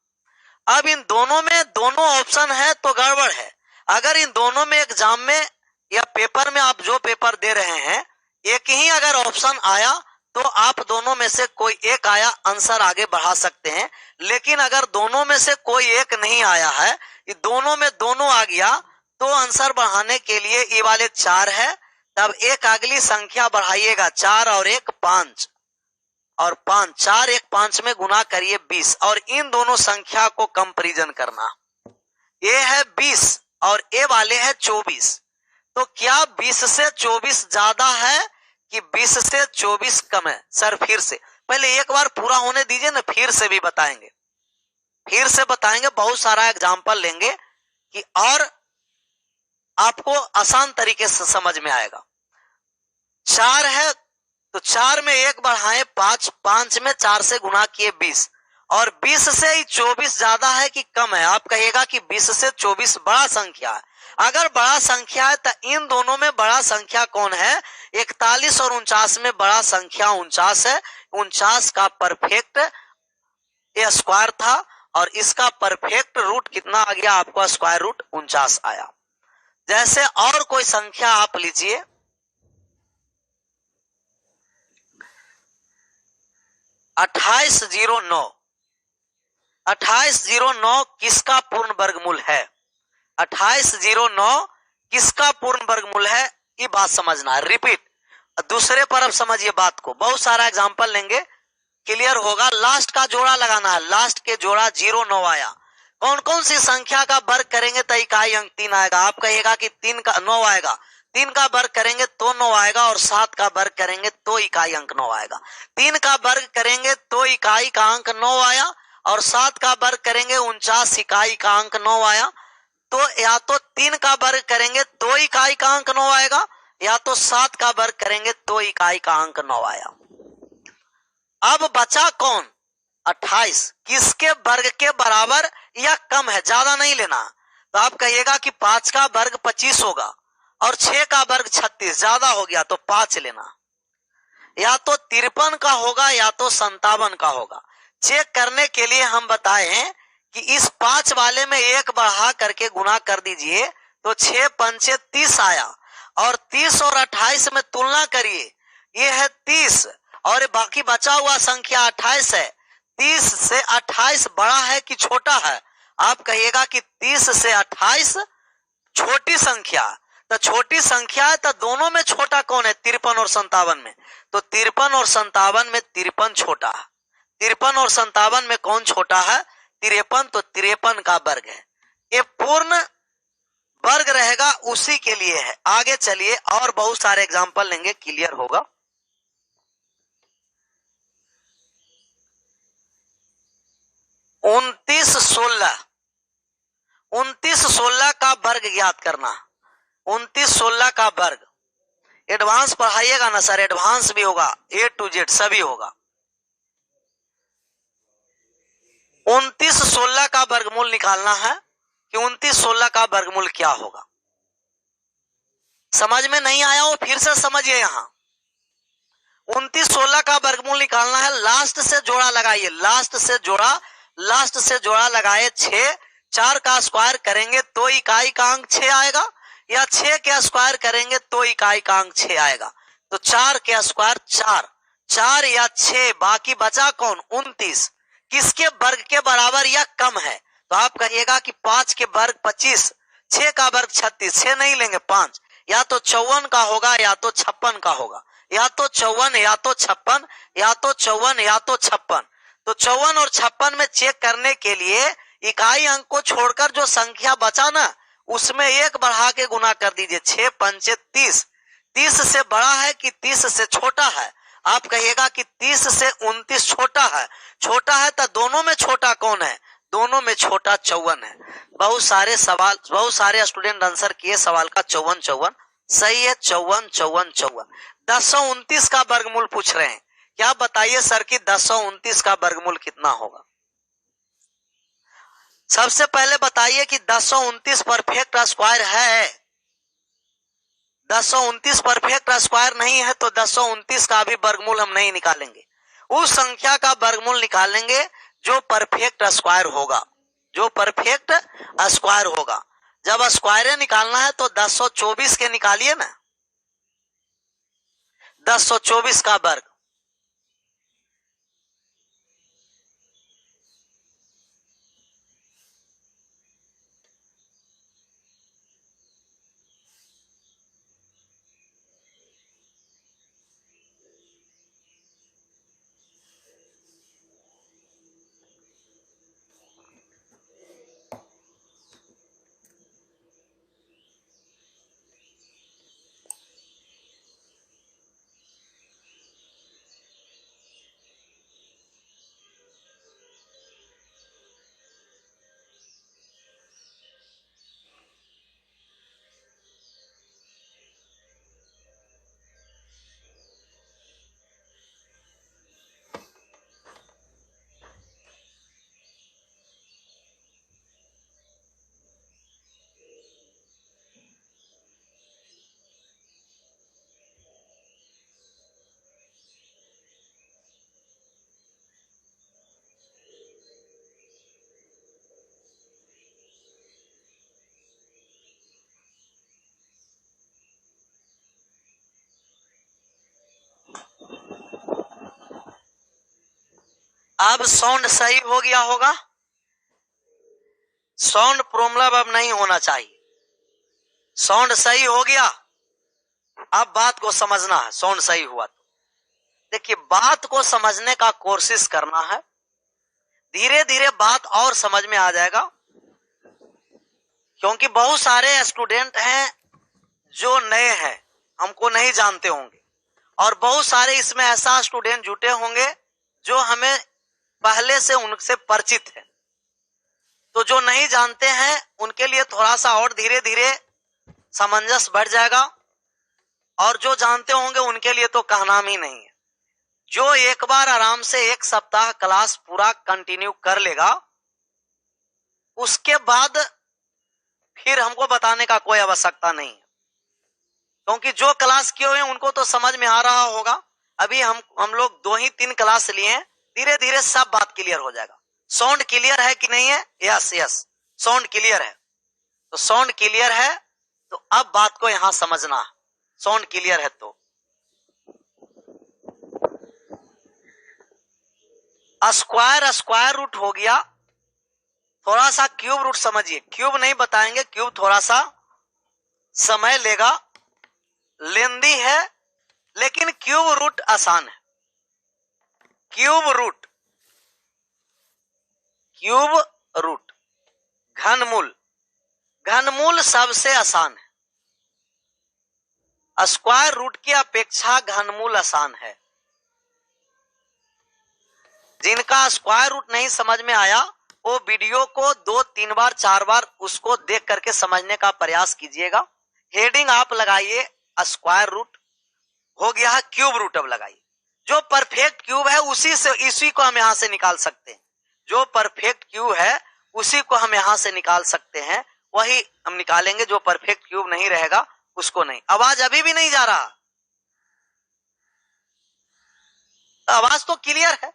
अब इन दोनों में दोनों ऑप्शन है तो गड़बड़ है। अगर इन दोनों में एग्जाम में या पेपर में आप जो पेपर दे रहे हैं एक ही अगर ऑप्शन आया तो आप दोनों में से कोई एक आया, आंसर आगे बढ़ा सकते हैं। लेकिन अगर दोनों में से कोई एक नहीं आया है, ये दोनों में दोनों आ गया, तो आंसर बढ़ाने के लिए ये वाले 4 है, तब एक अगली संख्या बढ़ाइएगा, 4 और 1 5 और 5, 4 1 5 में गुना करिए 20, और इन दोनों संख्या को कंपैरिजन करना। ये है 20 और ये वाले है 24। तो क्या 20 से 24 ज्यादा है कि 20 से 24 कम है? सर फिर से पहले एक बार पूरा होने दीजिए ना, फिर से भी बताएंगे, फिर से बताएंगे, बहुत सारा एग्जाम्पल लेंगे कि और आपको आसान तरीके से समझ में आएगा। 4 है तो 4 में 1 बढ़ाएं 5, 5 में 4 से गुना किए 20, और 20 से ही 24 ज्यादा है कि कम है? आप कहिएगा कि 20 से 24 बड़ा संख्या है। अगर बड़ा संख्या है तो इन दोनों में बड़ा संख्या कौन है? 41 और 49 में बड़ा संख्या 49 है। 49 का परफेक्ट ये स्क्वायर था और इसका परफेक्ट रूट कितना आ गया? आपका स्क्वायर रूट 49 आया। जैसे और कोई संख्या आप लीजिए, 2809। 2809 किसका पूर्ण वर्गमूल है? 2809 किसका पूर्ण वर्गमूल है? ये बात समझना है। रिपीट, दूसरे पर अब समझिए बात को, बहुत सारा एग्जांपल लेंगे, क्लियर होगा। लास्ट का जोड़ा लगाना है, लास्ट के जोड़ा 09 आया, कौन कौन सी संख्या का वर्ग करेंगे तो इकाई अंक 3 आएगा? आप कहिएगा कि 3 का 9 आएगा। 3 का वर्ग करेंगे तो 9 आएगा, और 7 का वर्ग करेंगे तो इकाई अंक 9 आएगा। 3 का वर्ग करेंगे तो इकाई का अंक 9 आया, और 7 का वर्ग करेंगे 49 इकाई का अंक 9 आया। तो या तो 3 का वर्ग करेंगे तो इकाई का अंक 9 आएगा, या तो 7 का वर्ग करेंगे तो इकाई का अंक 9 आया। अब बचा कौन? 28। किसके वर्ग के बराबर या कम है? ज्यादा नहीं लेना। तो आप कहिएगा कि 5 का वर्ग 25 होगा और 6 का वर्ग 36, ज्यादा हो गया तो 5 लेना। या तो 53 का होगा या तो 57 का होगा। चेक करने के लिए हम बताए हैं कि इस 5 वाले में 1 बढ़ा करके गुना कर दीजिए तो 6 पंचे 30 आया, और 30 और 28 में तुलना करिए, ये है 30 और बाकी बचा हुआ संख्या 28 है। 30 से 28 बड़ा है कि छोटा है? आप कहिएगा कि 30 से 28 छोटी संख्या। तो छोटी संख्या है तो दोनों में छोटा कौन है? 53 और 57 में। तो 53 और 57 में 53 छोटा है। 53 और 57 में कौन छोटा है? 53। तो 53 का वर्ग है। ये पूर्ण वर्ग रहेगा, उसी के लिए है। आगे चलिए और बहुत सारे एग्जांपल लेंगे, क्लियर होगा। 29-16 का वर्ग ज्ञात करना। 29-16 का वर्ग एडवांस पढ़ाइएगा ना सर? एडवांस भी होगा, A to Z सभी होगा। 29-16 का वर्गमूल निकालना है कि 29-16 का वर्गमूल क्या होगा। समझ में नहीं आया हो फिर से समझिए। यहां 29-16 का वर्गमूल निकालना है। लास्ट से जोड़ा लगाइए, लास्ट से जोड़ा लगाए। 6, 4 का स्क्वायर करेंगे तो इकाई का अंक 6 आएगा, या 6 के स्क्वायर करेंगे तो इकाई का अंक 6 आएगा। तो 4 के स्क्वायर 4, 4 या 6, बाकी बचा कौन? 29। किसके वर्ग के बराबर या कम है? तो आप कहिएगा कि 5 के वर्ग 25, 6 का वर्ग 36, 6 नहीं लेंगे 5। या तो 54 का होगा या तो 56 का होगा, या तो 54 या तो 56, या तो 54 या तो 56। तो 54 और 56 में चेक करने के लिए इकाई अंक को छोड़कर जो संख्या बचा ना, उसमें 1 बढ़ा के गुना कर दीजिए। 6 पंचे 30। 30 से बड़ा है कि 30 से छोटा है? आप कहिएगा कि 30 से 29 छोटा है। छोटा है तो दोनों में छोटा कौन है? दोनों में छोटा 54 है। बहुत सारे स्टूडेंट आंसर किए सवाल का 54 सही है। 54 1029 का वर्गमूल पूछ रहे हैं। क्या बताइए सर कि 1029 का वर्गमूल कितना होगा? सबसे पहले बताइए कि 1029 परफेक्ट स्क्वायर है? 1029 परफेक्ट स्क्वायर नहीं है तो 1029 का भी वर्गमूल हम नहीं निकालेंगे। उस संख्या का वर्गमूल निकालेंगे जो परफेक्ट स्क्वायर होगा, जो परफेक्ट स्क्वायर होगा। जब स्क्वायर निकालना है तो 1024 के निकालिए ना। 1024 का वर्ग अब साउंड सही हो गया होगा। साउंड प्रॉब्लम अब नहीं होना चाहिए। साउंड सही हो गया। अब बात को समझना है। साउंड सही हुआ तो देखिए, बात को समझने का कोशिश करना है। धीरे धीरे बात और समझ में आ जाएगा। क्योंकि बहुत सारे स्टूडेंट हैं जो नए हैं, हमको नहीं जानते होंगे, और बहुत सारे इसमें ऐसा स्टूडेंट जुटे होंगे जो हमें पहले से उनसे परिचित है। तो जो नहीं जानते हैं उनके लिए थोड़ा सा और धीरे धीरे सामंजस्य बढ़ जाएगा, और जो जानते होंगे उनके लिए तो कहना ही नहीं है। जो एक बार आराम से 1 सप्ताह क्लास पूरा कंटिन्यू कर लेगा, उसके बाद फिर हमको बताने का कोई आवश्यकता नहीं है, क्योंकि जो क्लास किए हुए उनको तो समझ में आ रहा होगा। अभी हम लोग 2 ही 3 क्लास लिए हैं, धीरे धीरे सब बात क्लियर हो जाएगा। साउंड क्लियर है कि नहीं है? यस यस, साउंड क्लियर है। तो साउंड क्लियर है तो अब बात को यहां समझना है। साउंड क्लियर है तो स्क्वायर रूट हो गया। थोड़ा सा क्यूब रूट समझिए, क्यूब नहीं बताएंगे, क्यूब थोड़ा सा समय लेगा, लेंदी है, लेकिन क्यूब रूट आसान है। क्यूब रूट घनमूल सबसे आसान है। स्क्वायर रूट की अपेक्षा घनमूल आसान है। जिनका स्क्वायर रूट नहीं समझ में आया वो वीडियो को 2-3 बार 4 बार उसको देख करके समझने का प्रयास कीजिएगा। हेडिंग आप लगाइए स्क्वायर रूट, हो गया है क्यूब रूट। अब लगाइए जो परफेक्ट क्यूब है इसी को हम यहां से निकाल सकते हैं। जो परफेक्ट क्यूब है उसी को हम यहां से निकाल सकते हैं, वही हम निकालेंगे। जो परफेक्ट क्यूब नहीं रहेगा उसको नहीं। आवाज अभी भी नहीं जा रहा? तो आवाज तो क्लियर है,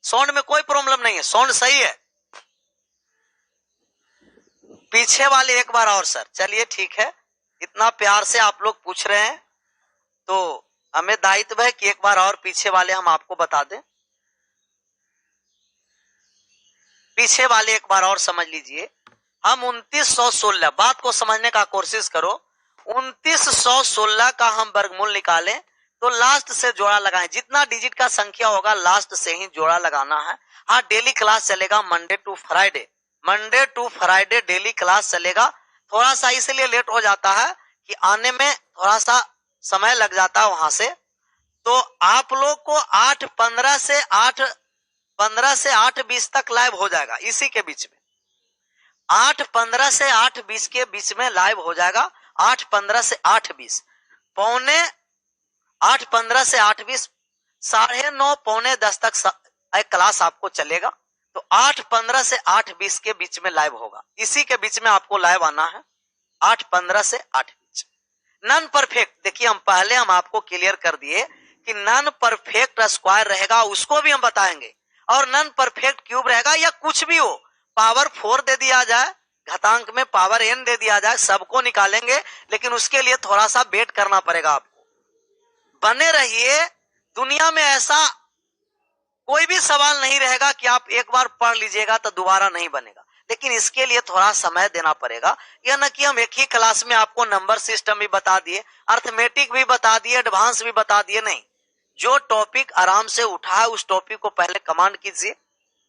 साउंड में कोई प्रॉब्लम नहीं है, साउंड सही है। पीछे वाले एक बार और सर। चलिए ठीक है, इतना प्यार से आप लोग पूछ रहे हैं तो हमें दायित्व है कि एक बार और पीछे वाले हम आपको बता दें। पीछे वाले एक बार और समझ लीजिए। हम 2916, बात को समझने का कोशिश करो। 2916 का हम वर्गमूल निकालें तो लास्ट से जोड़ा लगाएं। जितना डिजिट का संख्या होगा लास्ट से ही जोड़ा लगाना है। हाँ, डेली क्लास चलेगा Monday to Friday daily class चलेगा। थोड़ा सा इसलिए लेट हो जाता है कि आने में थोड़ा सा समय लग जाता है वहां से। तो आप लोग को 8:15 से 8:20 तक लाइव हो जाएगा। इसी के बीच में 8:15 से 8:20 के बीच में लाइव हो जाएगा। 8:15 से 8:20, पौने 8:15 से 8:20, 9:30 पौने 10 तक क्लास आपको चलेगा। तो 8:15 से 8:20 के बीच में लाइव होगा। इसी के बीच में आपको लाइव आना है, 8:15 से 8:20। नॉन परफेक्ट, देखिए हम आपको क्लियर कर दिए कि नॉन परफेक्ट स्क्वायर रहेगा उसको भी हम बताएंगे, और नॉन परफेक्ट क्यूब रहेगा या कुछ भी हो, पावर 4 दे दिया जाए, घातांक में पावर n दे दिया जाए, सबको निकालेंगे। लेकिन उसके लिए थोड़ा सा वेट करना पड़ेगा आपको। बने रहिए। दुनिया में ऐसा कोई भी सवाल नहीं रहेगा कि आप एक बार पढ़ लीजिएगा तो दोबारा नहीं बनेगा, लेकिन इसके लिए थोड़ा समय देना पड़ेगा। यह न कि हम एक ही क्लास में आपको नंबर सिस्टम भी बता दिए, अर्थमेटिक भी बता दिए, एडवांस भी बता दिए। नहीं, जो टॉपिक आराम से उठा है उस टॉपिक को पहले कमांड कीजिए।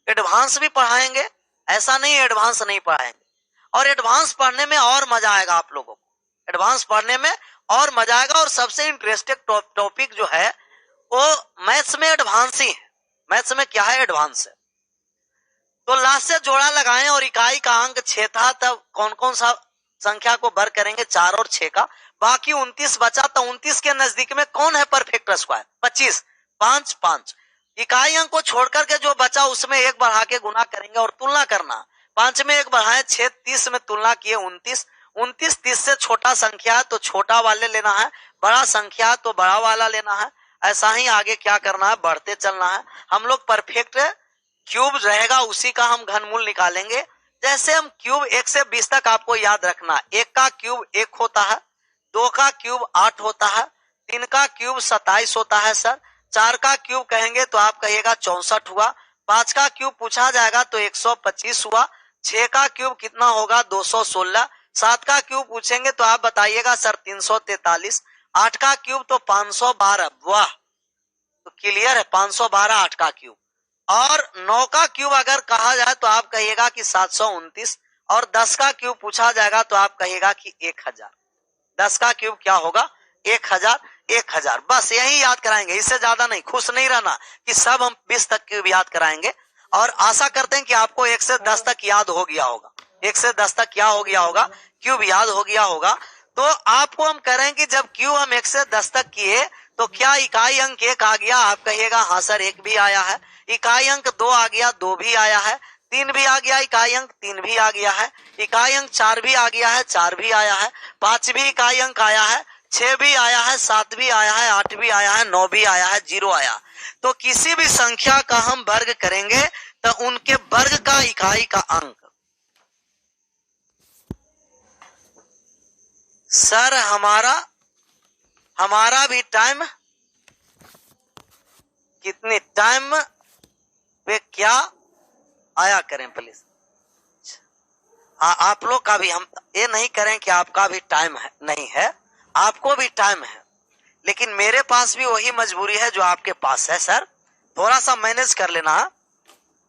एडवांस भी पढ़ाएंगे, ऐसा नहीं एडवांस नहीं पढ़ाएंगे। और एडवांस पढ़ने में और मजा आएगा आप लोगों को, एडवांस पढ़ने में और मजा आएगा। और सबसे इंटरेस्टिंग टॉपिक जो है वो मैथ्स में एडवांस ही है। मैथ्स में क्या है? एडवांस है। तो लास्ट से जोड़ा लगाएं और इकाई का अंक 6 था, तब कौन कौन सा संख्या को बर करेंगे? 4 और 6 का। बाकी 29 बचा, तो 29 के नजदीक में कौन है परफेक्ट स्क्वायर? 25, 5, 5। इकाई अंक को छोड़कर के जो बचा उसमें 1 बढ़ा के गुना करेंगे और तुलना करना। 5 में 1 बढ़ाए 6, 30 में तुलना किए 29। 29 30 से छोटा संख्या है तो छोटा वाले लेना है, बड़ा संख्या तो बड़ा वाला लेना है। ऐसा ही आगे क्या करना है? बढ़ते चलना है। हम लोग परफेक्ट क्यूब रहेगा उसी का हम घनमूल निकालेंगे। जैसे हम क्यूब 1 से 20 तक आपको याद रखना। 1 का क्यूब 1 होता है, 2 का क्यूब 8 होता है, 3 का क्यूब 27 होता है सर। 4 का क्यूब कहेंगे तो आप कहिएगा 64 हुआ। 5 का क्यूब पूछा जाएगा तो 125 हुआ। 6 का क्यूब कितना होगा? 216। 7 का क्यूब पूछेंगे तो आप बताइएगा सर 343। 8 का क्यूब तो 512। वाह, तो क्लियर है, 512 8 का क्यूब। और 9 का क्यूब अगर कहा जाए तो आप कहिएगा कि 729। और 10 का क्यूब पूछा जाएगा तो आप कहिएगा कि 1000। 10 का क्यूब क्या होगा? 1000। 1000 बस यही याद कराएंगे, इससे ज्यादा नहीं। खुश नहीं रहना कि सब हम 20 तक क्यूब याद कराएंगे, और आशा करते हैं कि आपको 1 से 10 तक याद हो गया होगा। 1 से 10 तक क्या हो गया होगा? क्यूब याद हो गया होगा। तो आपको हम कह रहे हैं कि जब क्यूब हम 1 से 10 तक किए तो क्या इकाई अंक 1 आ गया? आप कहिएगा हाँ सर 1 भी आया है। इकाई अंक 2 आ गया, 2 भी आया है। 3 भी आ गया, इकाई अंक 3 भी आ गया है। इकाई अंक 4 भी आ गया है, 4 भी आया है। 5 भी इकाई अंक आया है, 6 भी आया है, 7 भी आया है, 8 भी आया है, 9 भी आया है, 0 आया। तो किसी भी संख्या का हम वर्ग करेंगे तो उनके वर्ग का इकाई का अंक। सर हमारा भी टाइम कितने टाइम पे क्या आया करें प्लीज। आप लोग का भी, हम ये नहीं करें कि आपका भी टाइम है, नहीं है, आपको भी टाइम है, लेकिन मेरे पास भी वही मजबूरी है जो आपके पास है। सर थोड़ा सा मैनेज कर लेना।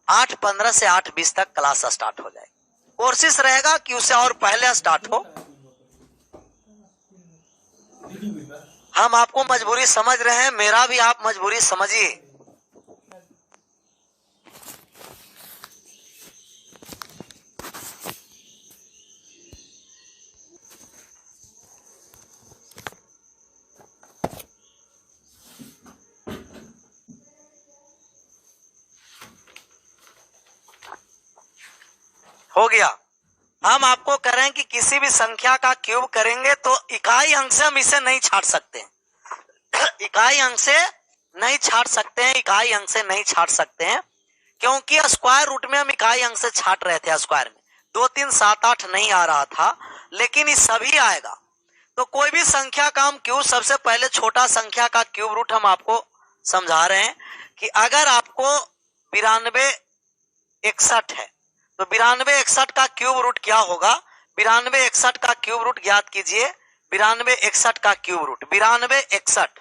8:15 से 8:20 तक क्लास स्टार्ट हो जाएगी। कोशिश रहेगा कि उससे और पहले स्टार्ट हो। हम आपको मजबूरी समझ रहे हैं, मेरा भी आप मजबूरी समझिए। हो गया। हम आपको कह रहे हैं कि किसी भी संख्या का क्यूब करेंगे तो इकाई अंक से हम इसे नहीं छाट सकते हैं। इकाई अंक से नहीं छाट सकते हैं, इकाई अंक से नहीं छाट सकते हैं, क्योंकि स्क्वायर रूट में हम इकाई अंक से छाट रहे थे। स्क्वायर में 2, 3, 7, 8 नहीं आ रहा था, लेकिन ये सभी आएगा। तो कोई भी संख्या का हम क्यूब, सबसे पहले छोटा संख्या का क्यूब रूट हम आपको समझा रहे हैं कि अगर आपको 92 61 है तो 92 61 का क्यूब रूट क्या होगा? 92 61 का क्यूब रूट ज्ञात कीजिए। 92 61 का क्यूब रूट 92 61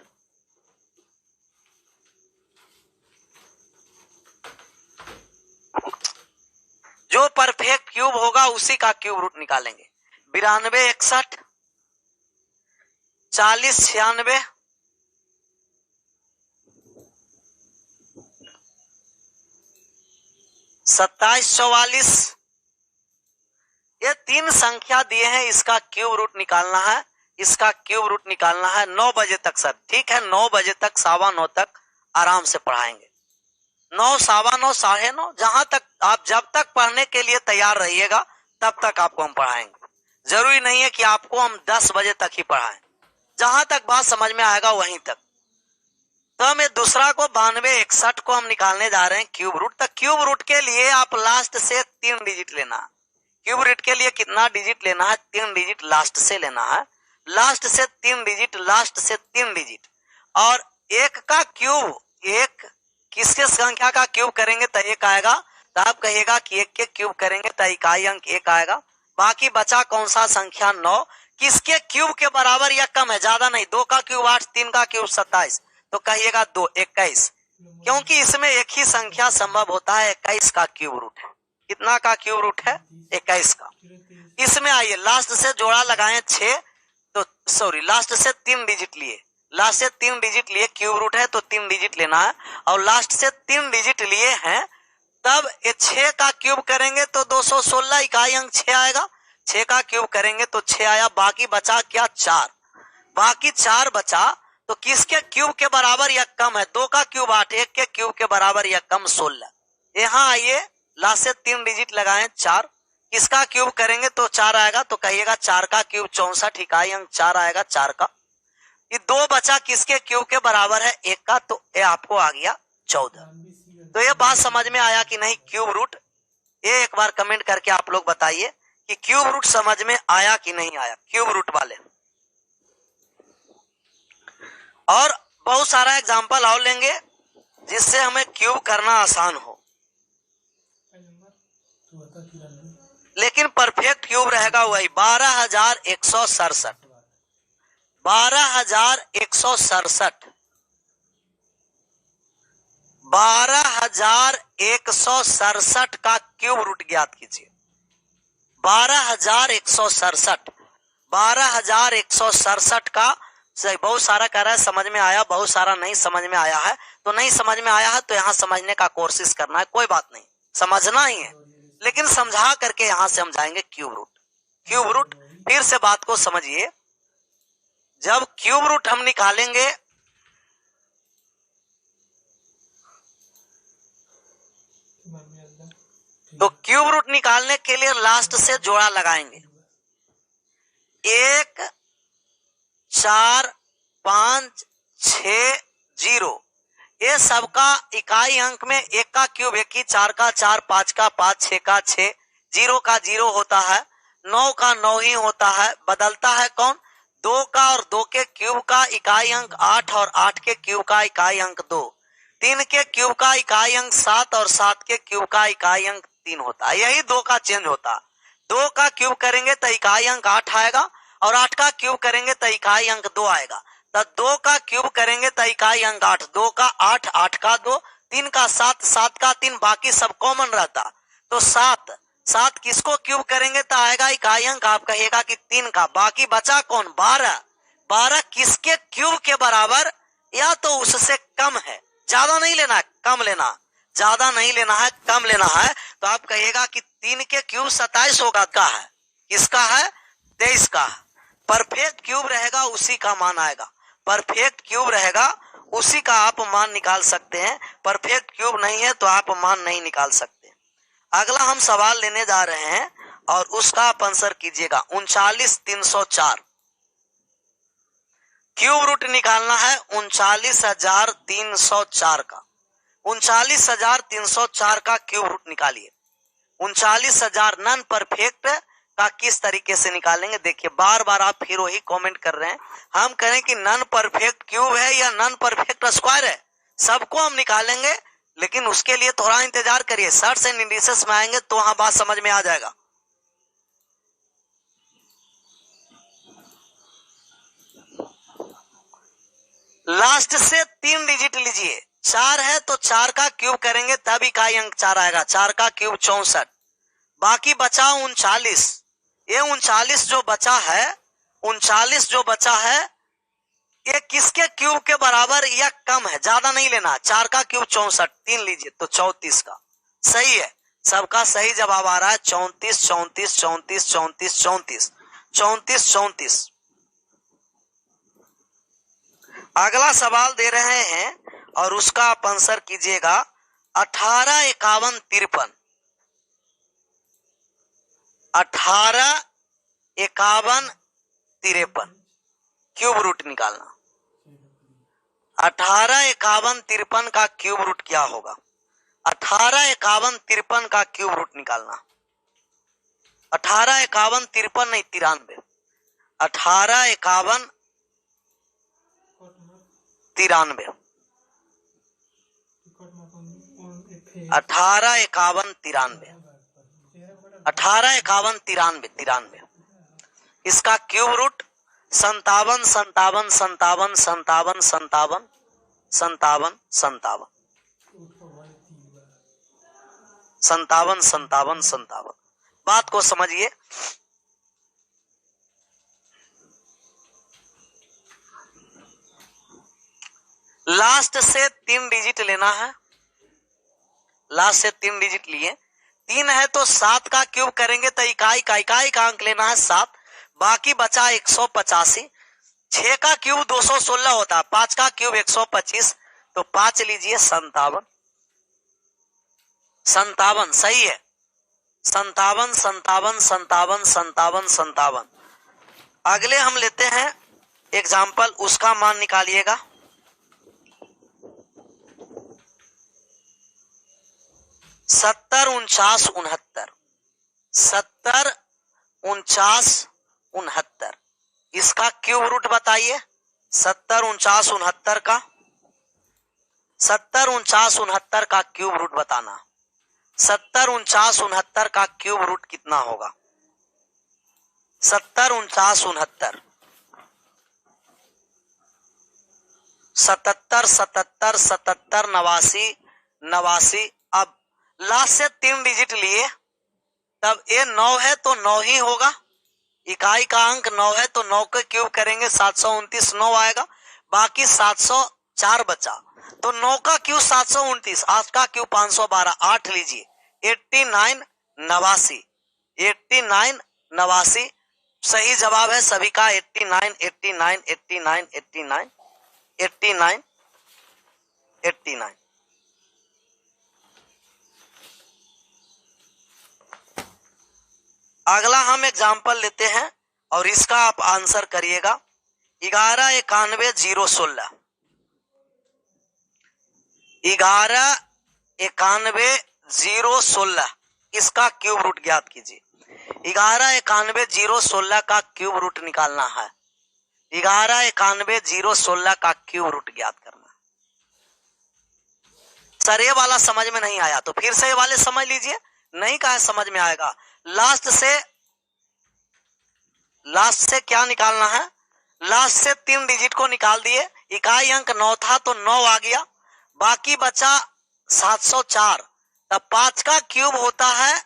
जो परफेक्ट क्यूब होगा उसी का क्यूब रूट निकालेंगे। 92 61 40 96 27 44, ये 3 संख्या दिए हैं, इसका क्यूब रूट निकालना है, इसका क्यूब रूट निकालना है। 9 बजे तक सर, ठीक है, 9 बजे तक, 9:15 तक आराम से पढ़ाएंगे। 9, 9:15, 9:30, जहां तक आप, जब तक पढ़ने के लिए तैयार रहिएगा तब तक आपको हम पढ़ाएंगे। जरूरी नहीं है कि आपको हम 10 बजे तक ही पढ़ाएं, जहां तक बात समझ में आएगा वहीं तक। तो हम दूसरा को 92 61 को हम निकालने जा रहे हैं क्यूब रूट। तो क्यूब रूट के लिए आप लास्ट से 3 डिजिट लेना है। क्यूब रूट के लिए कितना डिजिट लेना है? 3 डिजिट लास्ट से लेना है। लास्ट से 3 डिजिट, लास्ट से 3 डिजिट। और 1 का क्यूब, 1 किसके संख्या का क्यूब करेंगे तो 1 आएगा। तो आप कहिएगा कि 1 के क्यूब करेंगे तो इकाई अंक 1 आएगा। बाकी बचा कौन सा संख्या? 9। किसके क्यूब के बराबर या कम है? ज्यादा नहीं। 2 का क्यूब 8, 3 का क्यूब 27, तो कहिएगा 2 21, क्योंकि इसमें एक ही संख्या संभव होता है। 21 का क्यूब रूट है। कितना का क्यूब रूट है? 21 का। इसमें आइए लास्ट से जोड़ा लगाएं 6, तो सॉरी लास्ट से 3 डिजिट लिए, लास्ट से 3 डिजिट लिए, क्यूब रूट है तो 3 डिजिट लेना है। और लास्ट से 3 डिजिट लिए हैं, तब 6 का क्यूब करेंगे तो 216, इकाई अंक 6 आएगा। 6 का क्यूब करेंगे तो 6 आया। बाकी बचा क्या? 4। बाकी 4 बचा, तो किसके क्यूब के बराबर या कम है? 2 का क्यूब 8, 1 के क्यूब के बराबर या कम 16। यहाँ आइए लास्ट से 3 डिजिट लगाएं 4, किसका क्यूब करेंगे तो 4 आएगा। तो कहिएगा 4 का क्यूब 64, इकाई अंक 4 आएगा 4 का। ये 2 बचा, किसके क्यूब के बराबर है? 1 का, तो ये आपको आ गया 14। तो ये बात समझ में आया कि नहीं? क्यूब रूट, ये एक बार कमेंट करके आप लोग बताइए कि क्यूब रूट समझ में आया कि नहीं आया, क्यूब रूट वाले। और बहुत सारा एग्जांपल और लेंगे जिससे हमें क्यूब करना आसान हो, लेकिन परफेक्ट क्यूब रहेगा वही 12,167। 12,167, 12,167 का क्यूब रूट ज्ञात कीजिए। 12,167 12,167 का बहुत सारा कह रहा है समझ में आया, बहुत सारा नहीं समझ में आया है। तो नहीं समझ में आया है तो यहाँ समझने का कोशिश करना है, कोई बात नहीं, समझना ही है, लेकिन समझा करके यहाँ से हम जाएंगे क्यूब रूट। क्यूब रूट फिर से बात को समझिए, जब क्यूब रूट हम निकालेंगे तो क्यूब रूट निकालने के लिए लास्ट से जोड़ा लगाएंगे। 1 4 5 6 0 ये सबका इकाई अंक में 1 का क्यूब 1 ही, 4 का 4, 5 का 5, 6 का 6, 0 का 0 होता है, 9 का 9 ही होता है। बदलता है कौन? 2 का और 2 के क्यूब का इकाई अंक 8 और 8 के क्यूब का इकाई अंक 2, 3 के क्यूब का इकाई अंक 7 और 7 के क्यूब का इकाई अंक 3 होता है। यही 2 का चेंज होता है। 2 का क्यूब करेंगे तो इकाई अंक 8 आएगा और 8 का क्यूब करेंगे तो इकाई अंक 2 आएगा। तो 2 का क्यूब करेंगे तो इकाई अंक 8, 2 का 8, 8 का 2, 3 का 7, 7 का 3, बाकी सब कॉमन रहता। तो 7 7 किसको क्यूब करेंगे तो आएगा इकाई अंक, आप कहिएगा कि 3 का, बाकी बचा कौन? 12। 12 किसके क्यूब के बराबर या तो उससे कम है, ज्यादा नहीं लेना है, कम लेना, ज्यादा नहीं लेना है, कम लेना है। तो आप कहिएगा कि 3 के क्यूब 27 होगा, का है, किसका है? 23 का। परफेक्ट क्यूब रहेगा उसी का मान आएगा, परफेक्ट क्यूब रहेगा उसी का आप मान निकाल सकते हैं। परफेक्ट क्यूब नहीं है तो आप मान नहीं निकाल सकते। अगला हम सवाल लेने जा रहे हैं और उसका आप आंसर कीजिएगा। 39,304 क्यूब रूट निकालना है 39,304 का। 39,304 का क्यूब रूट निकालिए। 39,000 नॉन परफेक्ट का किस तरीके से निकालेंगे? देखिए बार बार आप फिर वही कमेंट कर रहे हैं। हम करें कि नॉन परफेक्ट क्यूब है या नॉन परफेक्ट स्क्वायर है, सबको हम निकालेंगे, लेकिन उसके लिए थोड़ा इंतजार करिए। सर्च एंड इंडिसेस में आएंगे तो वहां बात समझ में आ जाएगा। लास्ट से 3 डिजिट लीजिए। 4 है तो 4 का क्यूब करेंगे तब इकाई अंक 4 आएगा, 4 का क्यूब 64, बाकी बचा 39। ये 39 जो बचा है, 39 जो बचा है ये किसके क्यूब के बराबर या कम है? ज्यादा नहीं लेना, 4 का क्यूब 64, 3 लीजिए तो 34 का। सही है, सबका सही जवाब आ रहा है 34 34 34 34 34 34 34। अगला सवाल दे रहे हैं और उसका आप आंसर कीजिएगा। 18 51 53 18 51 53 क्यूब रूट निकालना। 18 51 53 का क्यूब रूट क्या होगा? 18 51 53 का क्यूब रूट निकालना। 18 51 53 नहीं 93, 18 51 93, 18 51 93, 18 51 93 93। इसका क्यूब रूट 57 57 57 57 57 57 57 57 57 57। बात को समझिए। लास्ट से 3 डिजिट लेना है, लास्ट से 3 डिजिट लिए। 3 है तो 7 का क्यूब करेंगे तो इकाई का अंक लेना है 7, बाकी बचा 185। 6 का क्यूब 216 होता है, 5 का क्यूब 125 तो 5 लीजिए 57। 57 सही है, 57 57 57 57 57। अगले हम लेते हैं एग्जाम्पल, उसका मान निकालिएगा। 70 49 69 70 49 69 इसका क्यूब रूट बताइए। 70 49 69 का 70 49 69 का क्यूब रूट बताना। 70 49 69 का क्यूब रूट कितना होगा? 70 49 69 77 77 77 89 89। अब लास्ट से 3 डिजिट लिए, तब ये 9 है तो 9 ही होगा। इकाई का अंक 9 है तो 9 का क्यूब करेंगे 729 9 आएगा, बाकी 704 बचा। तो 9 का क्यूब 729, 8 का क्यूब 512, 8 लीजिए 89 89 89 89 सही जवाब है सभी का 89 89 89 89 89 89। अगला हम एग्जाम्पल लेते हैं और इसका आप आंसर करिएगा। 11 91 016, 11 91 016 इसका क्यूब रूट ज्ञात कीजिए। 11 91 016 का क्यूब रूट निकालना है। 11 91 016 का क्यूब रूट ज्ञात करना। सर ये वाला समझ में नहीं आया तो फिर से ये वाले समझ लीजिए, नहीं कहा समझ में आएगा। लास्ट से क्या निकालना है, लास्ट से 3 डिजिट को निकाल दिए। इकाई अंक 9 था तो 9 आ गया, बाकी बचा 704। तब 5 का क्यूब होता है,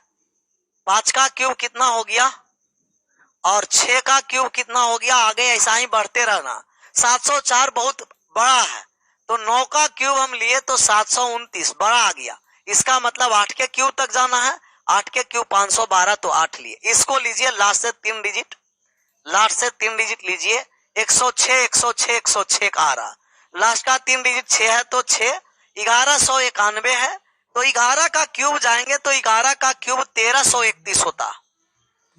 5 का क्यूब कितना हो गया और 6 का क्यूब कितना हो गया, आगे ऐसा ही बढ़ते रहना। 704 बहुत बड़ा है तो 9 का क्यूब हम लिए तो 729 बड़ा आ गया। इसका मतलब 8 के क्यूब तक जाना है, 8 के क्यूब 512 तो 8 लिए। इसको लीजिए लास्ट से 3 डिजिट, लास्ट से 3 डिजिट लीजिए 106 106 106 का आ रहा। लास्ट का 3 डिजिट 6 है तो 6, 1191 है तो 11 का क्यूब जाएंगे तो 11 का क्यूब 1331 होता।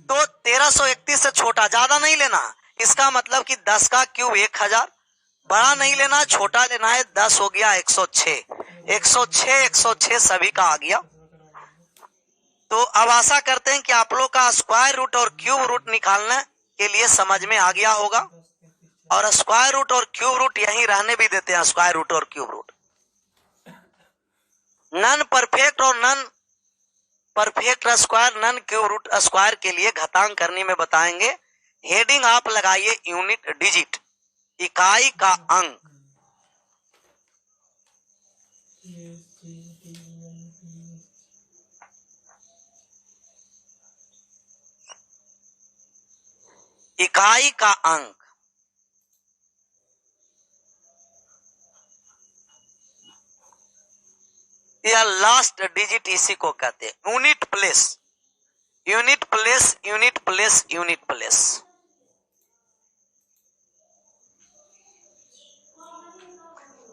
तो 1331 से छोटा ज्यादा नहीं लेना। इसका मतलब कि 10 का क्यूब 1000, बड़ा नहीं लेना छोटा लेना है। 10 हो गया 106 106 106 सभी का आ गया। तो अब आशा करते हैं कि आप लोग का स्क्वायर रूट और क्यूब रूट निकालने के लिए समझ में आ गया होगा। और स्क्वायर रूट और क्यूब रूट यहीं रहने भी देते हैं। स्क्वायर रूट और क्यूब रूट नन परफेक्ट और non perfect square non cube root square के लिए घातांक करने में बताएंगे। हेडिंग आप लगाइए यूनिट डिजिट, इकाई का अंक। इकाई का अंक या लास्ट डिजिट इसी को कहते हैं unit place, unit place, unit place, unit place.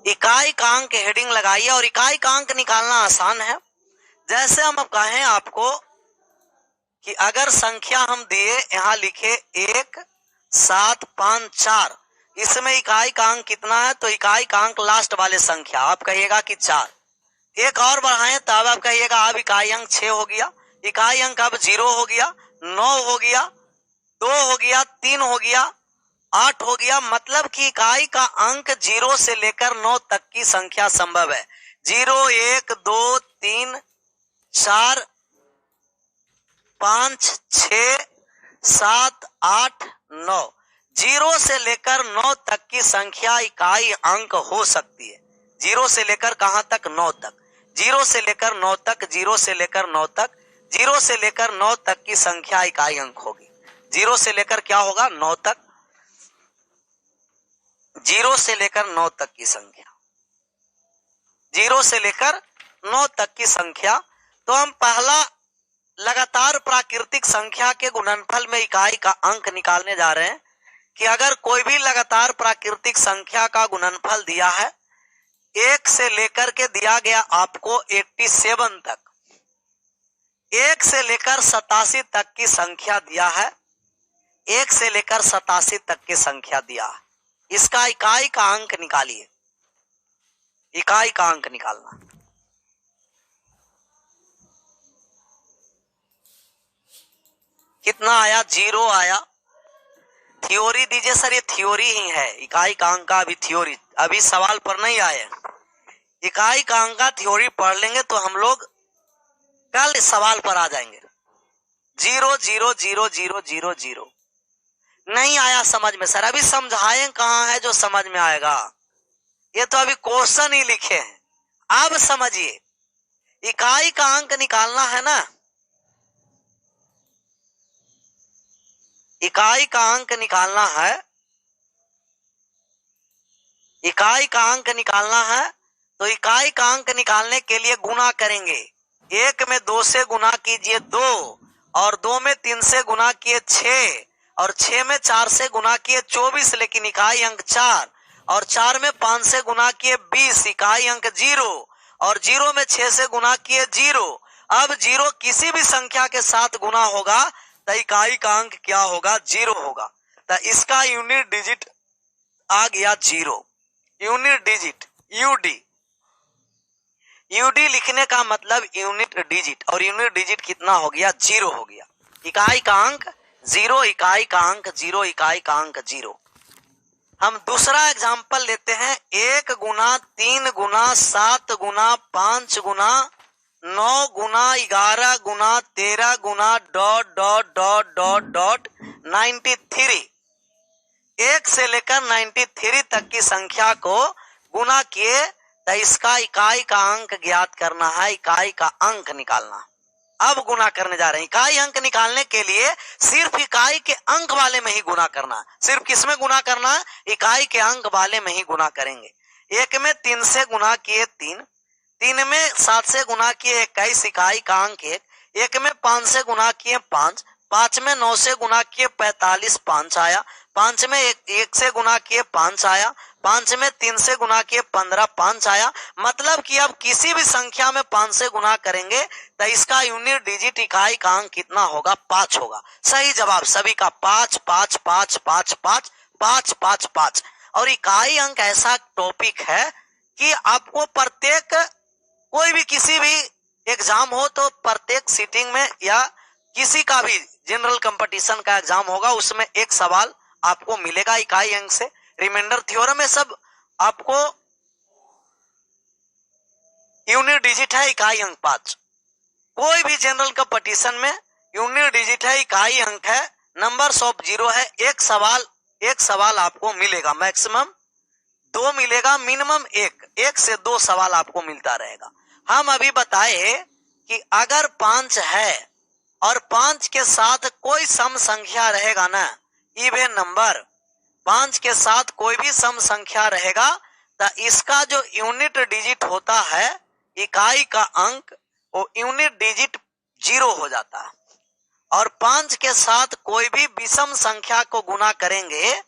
इकाई का अंक हेडिंग लगाइए और इकाई का अंक निकालना आसान है। जैसे हम अब कहें आपको कि अगर संख्या हम दिए यहां लिखे 1 7 5 4, इसमें इकाई का अंक कितना है तो इकाई का अंक लास्ट वाले संख्या आप कहिएगा कि 4। एक और बढ़ाएं तब आप कहिएगा अब इकाई अंक 6 हो गया, इकाई अंक अब 0 हो गया, 9 हो गया, 2 हो गया, 3 हो गया, 8 हो गया। मतलब कि इकाई का अंक 0 से लेकर 9 तक की संख्या संभव है। 0 1 2 3 4 5 6 7 8 9, 0 से लेकर 9 तक की संख्या इकाई अंक हो सकती है। 0 से लेकर कहां तक, 9 तक। 0 से लेकर 9 तक, 0 से लेकर 9 तक, 0 से लेकर 9 तक की संख्या इकाई अंक होगी। 0 से लेकर क्या होगा, 9 तक। 0 से लेकर 9 तक की संख्या, 0 से लेकर 9 तक की संख्या। तो हम पहला लगातार प्राकृतिक संख्या के गुणनफल में इकाई का अंक निकालने जा रहे हैं कि अगर कोई भी लगातार प्राकृतिक संख्या का गुणनफल दिया है, 1 से लेकर के दिया गया आपको 87 तक, 1 से लेकर 87 तक की संख्या दिया है, 1 से लेकर 87 तक की संख्या दिया है। इसका इकाई का अंक निकालिए, इकाई का अंक निकालना। कितना आया, 0 आया। थ्योरी दीजिए सर, ये थ्योरी ही है, इकाई का अंक का अभी थ्योरी, अभी सवाल पर नहीं आए। इकाई का अंक का थ्योरी पढ़ लेंगे तो हम लोग कल सवाल पर आ जाएंगे। 0 0 0 0 0 0 नहीं आया समझ में सर, अभी समझाएं कहां है जो समझ में आएगा। ये तो अभी क्वेश्चन ही लिखे हैं। अब समझिए, इकाई का अंक निकालना है ना, इकाई का अंक निकालना है, इकाई का अंक निकालना है, तो इकाई का अंक निकालने के लिए गुना करेंगे। 1 में 2 से गुना कीजिए 2, और 2 में 3 से गुना किए 6, और 6 में 4 से गुना किए 24, लेकिन इकाई अंक 4, और 4 में 5 से गुना किए 20, इकाई अंक 0, और 0 में 6 से गुना किए 0। अब 0 किसी भी संख्या के साथ गुना होगा तो इकाई का अंक क्या होगा? 0 होगा। तो इसका यूनिट डिजिट आ गया 0। यूनिट डिजिट यूडी, यूडी लिखने का मतलब यूनिट डिजिट, और यूनिट डिजिट कितना हो गया? 0 हो गया। इकाई का अंक 0, इकाई का अंक 0, इकाई का अंक 0। हम दूसरा एग्जाम्पल लेते हैं। 1 गुना 3 गुना 7 गुना 5 गुना 9 गुना 11 गुना 13 गुना ... 93। 1 से लेकर 93 तक की संख्या को गुना किए तो इसका इकाई का अंक ज्ञात करना है, इकाई का अंक निकालना। अब गुना करने जा रहे हैं। इकाई अंक निकालने के लिए सिर्फ इकाई के अंक वाले में ही गुना करना है। सिर्फ किसमें गुना करना है? इकाई के अंक वाले में ही गुना करेंगे। 1 में 3 से गुना किए 3, 3 में 7 से गुना किए 21, इकाई का अंक 1, 1 में 5 से गुना किए 5, 5 में 9 से गुना किए 45, 5 आया, 5 में 1 से गुना किए 5 आया, 5 में 3 से गुना किए 15, 5 आया। मतलब कि अब किसी भी संख्या में 5 से गुना करेंगे तो इसका यूनिट डिजिट इकाई का अंक कितना होगा? 5 होगा। सही जवाब सभी का 5 5 5 5 5 5 5 5। और इकाई अंक ऐसा टॉपिक है कि आपको प्रत्येक कोई भी किसी भी एग्जाम हो तो प्रत्येक सीटिंग में या किसी का भी जनरल कंपटीशन का एग्जाम होगा उसमें एक सवाल आपको मिलेगा इकाई अंक से। रिमाइंडर थ्योरम में सब आपको यूनिट डिजिट है इकाई अंक 5। कोई भी जनरल कंपटीशन में यूनिट डिजिट है इकाई अंक है, नंबर्स ऑफ 0 है। एक सवाल आपको मिलेगा, मैक्सिमम 2 मिलेगा, मिनिमम 1 से 2 सवाल आपको मिलता रहेगा। हम अभी बताए कि अगर 5 है और 5 के साथ कोई सम संख्या रहेगा ना, इवन नंबर 5 के साथ कोई भी सम संख्या रहेगा तो इसका जो यूनिट डिजिट होता है इकाई का अंक, वो यूनिट डिजिट 0 हो जाता है। और 5 के साथ कोई भी विषम संख्या को गुना करेंगे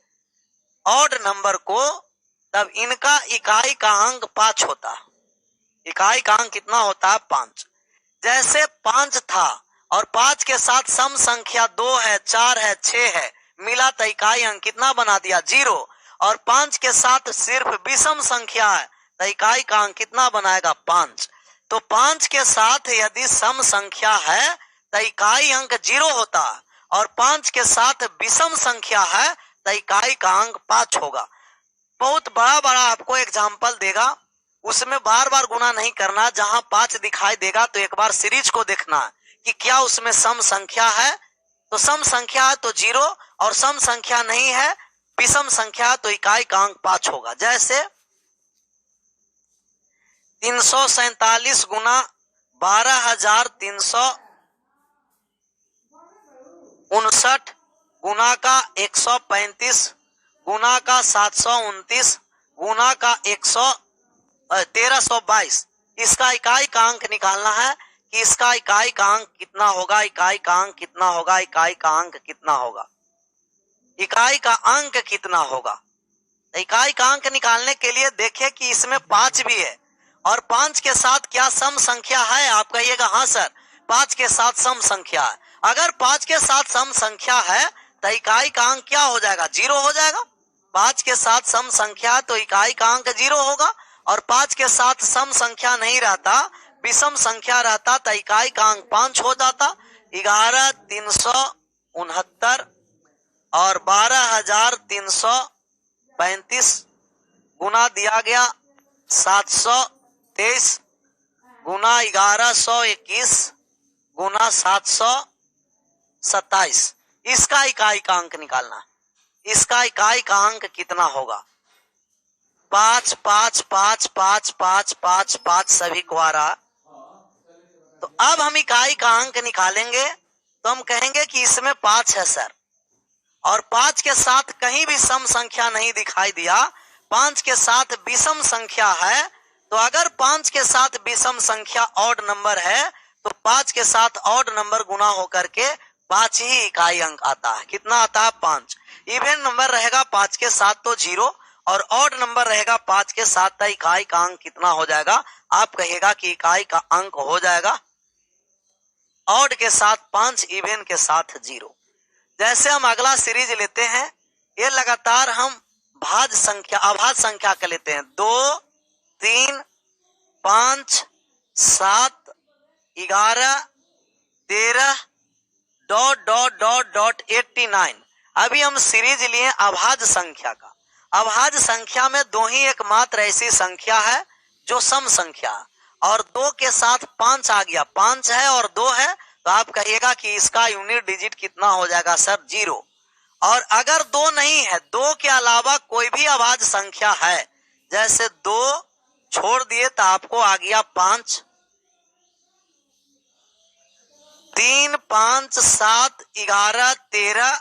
ऑड नंबर को, तब इनका इकाई का अंक 5 होता है। इकाई का अंक कितना होता है? 5। जैसे 5 था और 5 के साथ सम संख्या 2 है, 4 है, 6 है, मिला तो इकाई अंक कितना बना दिया? 0। और 5 के साथ सिर्फ विषम संख्या है तो इकाई का अंक कितना बनाएगा? 5। तो 5 के साथ यदि सम संख्या है तो इकाई अंक 0 होता है, और 5 के साथ विषम संख्या है तो इकाई का अंक 5 होगा। बहुत बड़ा आपको एग्जाम्पल देगा, उसमें बार बार गुना नहीं करना। जहां 5 दिखाई देगा तो एक बार सीरीज को देखना है कि क्या उसमें सम संख्या है, तो सम संख्या है तो 0, और सम संख्या नहीं है, विषम संख्या है तो इकाई का अंक 5 होगा। जैसे 347 गुना 12,359 गुना का 135 गुना का 729 गुना का 1322, इसका इकाई का अंक निकालना है कि इसका इकाई का अंक कितना होगा? इकाई का अंक कितना होगा? इकाई का अंक कितना होगा? इकाई का अंक कितना होगा? इकाई का अंक निकालने के लिए देखिए कि इसमें 5 भी है और 5 के साथ क्या सम संख्या है? आप कहिएगा हाँ सर 5 के साथ सम संख्या है। अगर 5 के साथ सम संख्या है तो इकाई का अंक क्या हो जाएगा? 0 हो जाएगा। 5 के साथ सम संख्या तो इकाई का अंक 0 होगा, और 5 के साथ सम संख्या नहीं रहता, विषम संख्या रहता तो इकाई का अंक 5 हो जाता। 11,369 और 12,335 गुना दिया गया 723 गुना 1121 गुना 727, इसका इकाई का अंक निकालना। इसका इकाई का अंक कितना होगा? 5 5 5 5 5 5 5 सभी को आ रहा। तो अब हम इकाई का अंक निकालेंगे तो हम कहेंगे कि इसमें 5 है सर, और 5 के साथ कहीं भी सम संख्या नहीं दिखाई दिया, 5 के साथ विषम संख्या है, तो अगर 5 के साथ विषम संख्या ऑड नंबर है तो 5 के साथ ऑड नंबर गुना होकर के 5 ही इकाई अंक आता है। कितना आता है? 5। इवन नंबर रहेगा 5 के साथ तो 0, और ऑड नंबर रहेगा 5 के साथ, तो इकाई का अंक कितना हो जाएगा? आप कहिएगा कि इकाई का अंक हो जाएगा ऑड के साथ 5, इवन के साथ 0। जैसे हम अगला सीरीज लेते हैं, ये लगातार हम भाज्य संख्या अभाज्य संख्या का लेते हैं। 2, 3, 5, 7, 11, 13 ... 89। अभी हम सीरीज लिए अभाज्य संख्या का। अभाज्य संख्या में 2 ही एकमात्र ऐसी संख्या है जो सम संख्या है, और 2 के साथ 5 आ गया, 5 है और 2 है, तो आप कहिएगा कि इसका यूनिट डिजिट कितना हो जाएगा सर? 0। और अगर 2 नहीं है, 2 के अलावा कोई भी अभाज्य संख्या है, जैसे 2 छोड़ दिए तो आपको आ गया 5, 3, 5, 7, 11, 13 ...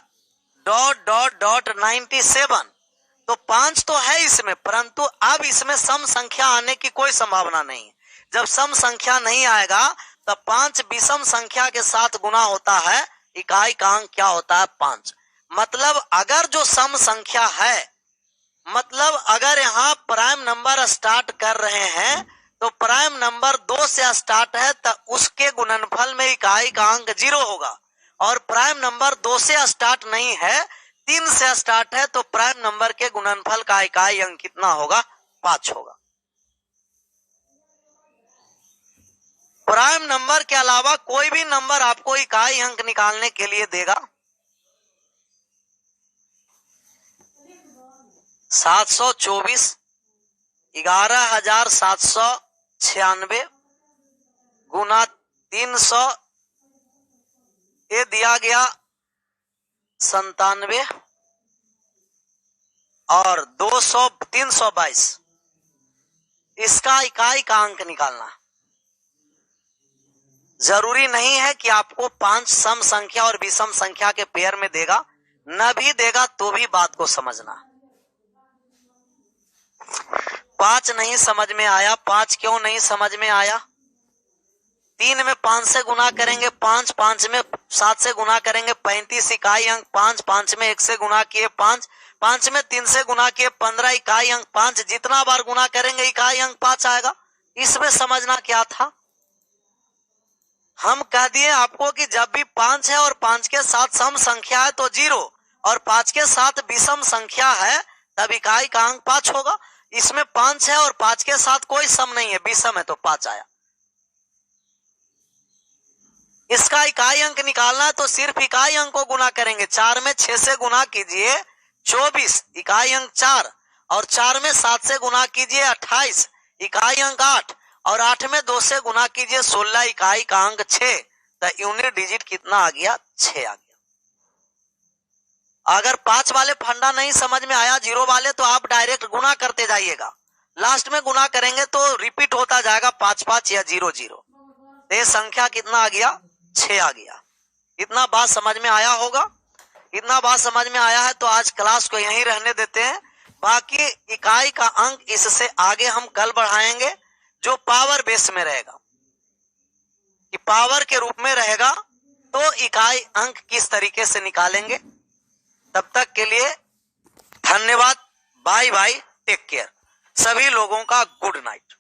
97। तो 5 तो है इसमें, परंतु अब इसमें सम संख्या आने की कोई संभावना नहीं है। जब सम संख्या नहीं आएगा तब 5 विषम संख्या के साथ गुना होता है, इकाई का अंक क्या होता है? 5। मतलब अगर जो सम संख्या है, मतलब अगर यहाँ प्राइम नंबर स्टार्ट कर रहे हैं तो प्राइम नंबर 2 से स्टार्ट है तो उसके गुणनफल में इकाई का अंक 0 होगा, और प्राइम नंबर 2 से स्टार्ट नहीं है, 3 से स्टार्ट है, तो प्राइम नंबर के गुणनफल का इकाई अंक कितना होगा? 5 होगा। प्राइम नंबर के अलावा कोई भी नंबर आपको इकाई अंक निकालने के लिए देगा। 724, 11,796 गुना 300, ये दिया गया 97, और 322। इसका इकाई का अंक निकालना। जरूरी नहीं है कि आपको 5 सम संख्या और विषम संख्या के पेयर में देगा, न भी देगा तो भी बात को समझना। 5 नहीं समझ में आया, 5 क्यों नहीं समझ में आया? 3 में 5 से गुना करेंगे 5, 5 में 7 से गुना करेंगे 35 इकाई अंक 5, 5 में 1 से गुना किए 5, 5 में 3 से गुना किए 15 इकाई अंक 5। जितना बार गुना करेंगे इकाई अंक 5 आएगा। इसमें समझना क्या था? हम कह दिए आपको कि जब भी 5 है और 5 के साथ सम संख्या है तो 0, और 5 के साथ विषम संख्या है तब इकाई का अंक 5 होगा। इसमें 5 है और 5 के साथ कोई सम नहीं है, विषम है, तो 5 आया। इसका इकाई अंक निकालना है तो सिर्फ इकाई अंक को गुना करेंगे। 4 में 6 से गुना कीजिए 24 इकाई अंक 4, और 4 में 7 से गुना कीजिए 28 इकाई अंक 8, और 8 में 2 से गुना कीजिए 16 इकाई का अंक 6। तो यूनिट डिजिट कितना आ गया? 6 आ गया। अगर 5 वाले फंडा नहीं समझ में आया, 0 वाले, तो आप डायरेक्ट गुना करते जाइएगा। लास्ट में गुना करेंगे तो रिपीट होता जाएगा 5 5 या 0 0। ये संख्या कितना आ गया? 6 आ गया। इतना बात समझ में आया होगा। इतना बात समझ में आया है तो आज क्लास को यहीं रहने देते हैं। बाकी इकाई का अंक इससे आगे हम कल बढ़ाएंगे, जो पावर बेस में रहेगा, कि पावर के रूप में रहेगा तो इकाई अंक किस तरीके से निकालेंगे। तब तक के लिए धन्यवाद, बाय बाय, टेक केयर। सभी लोगों का गुड नाइट।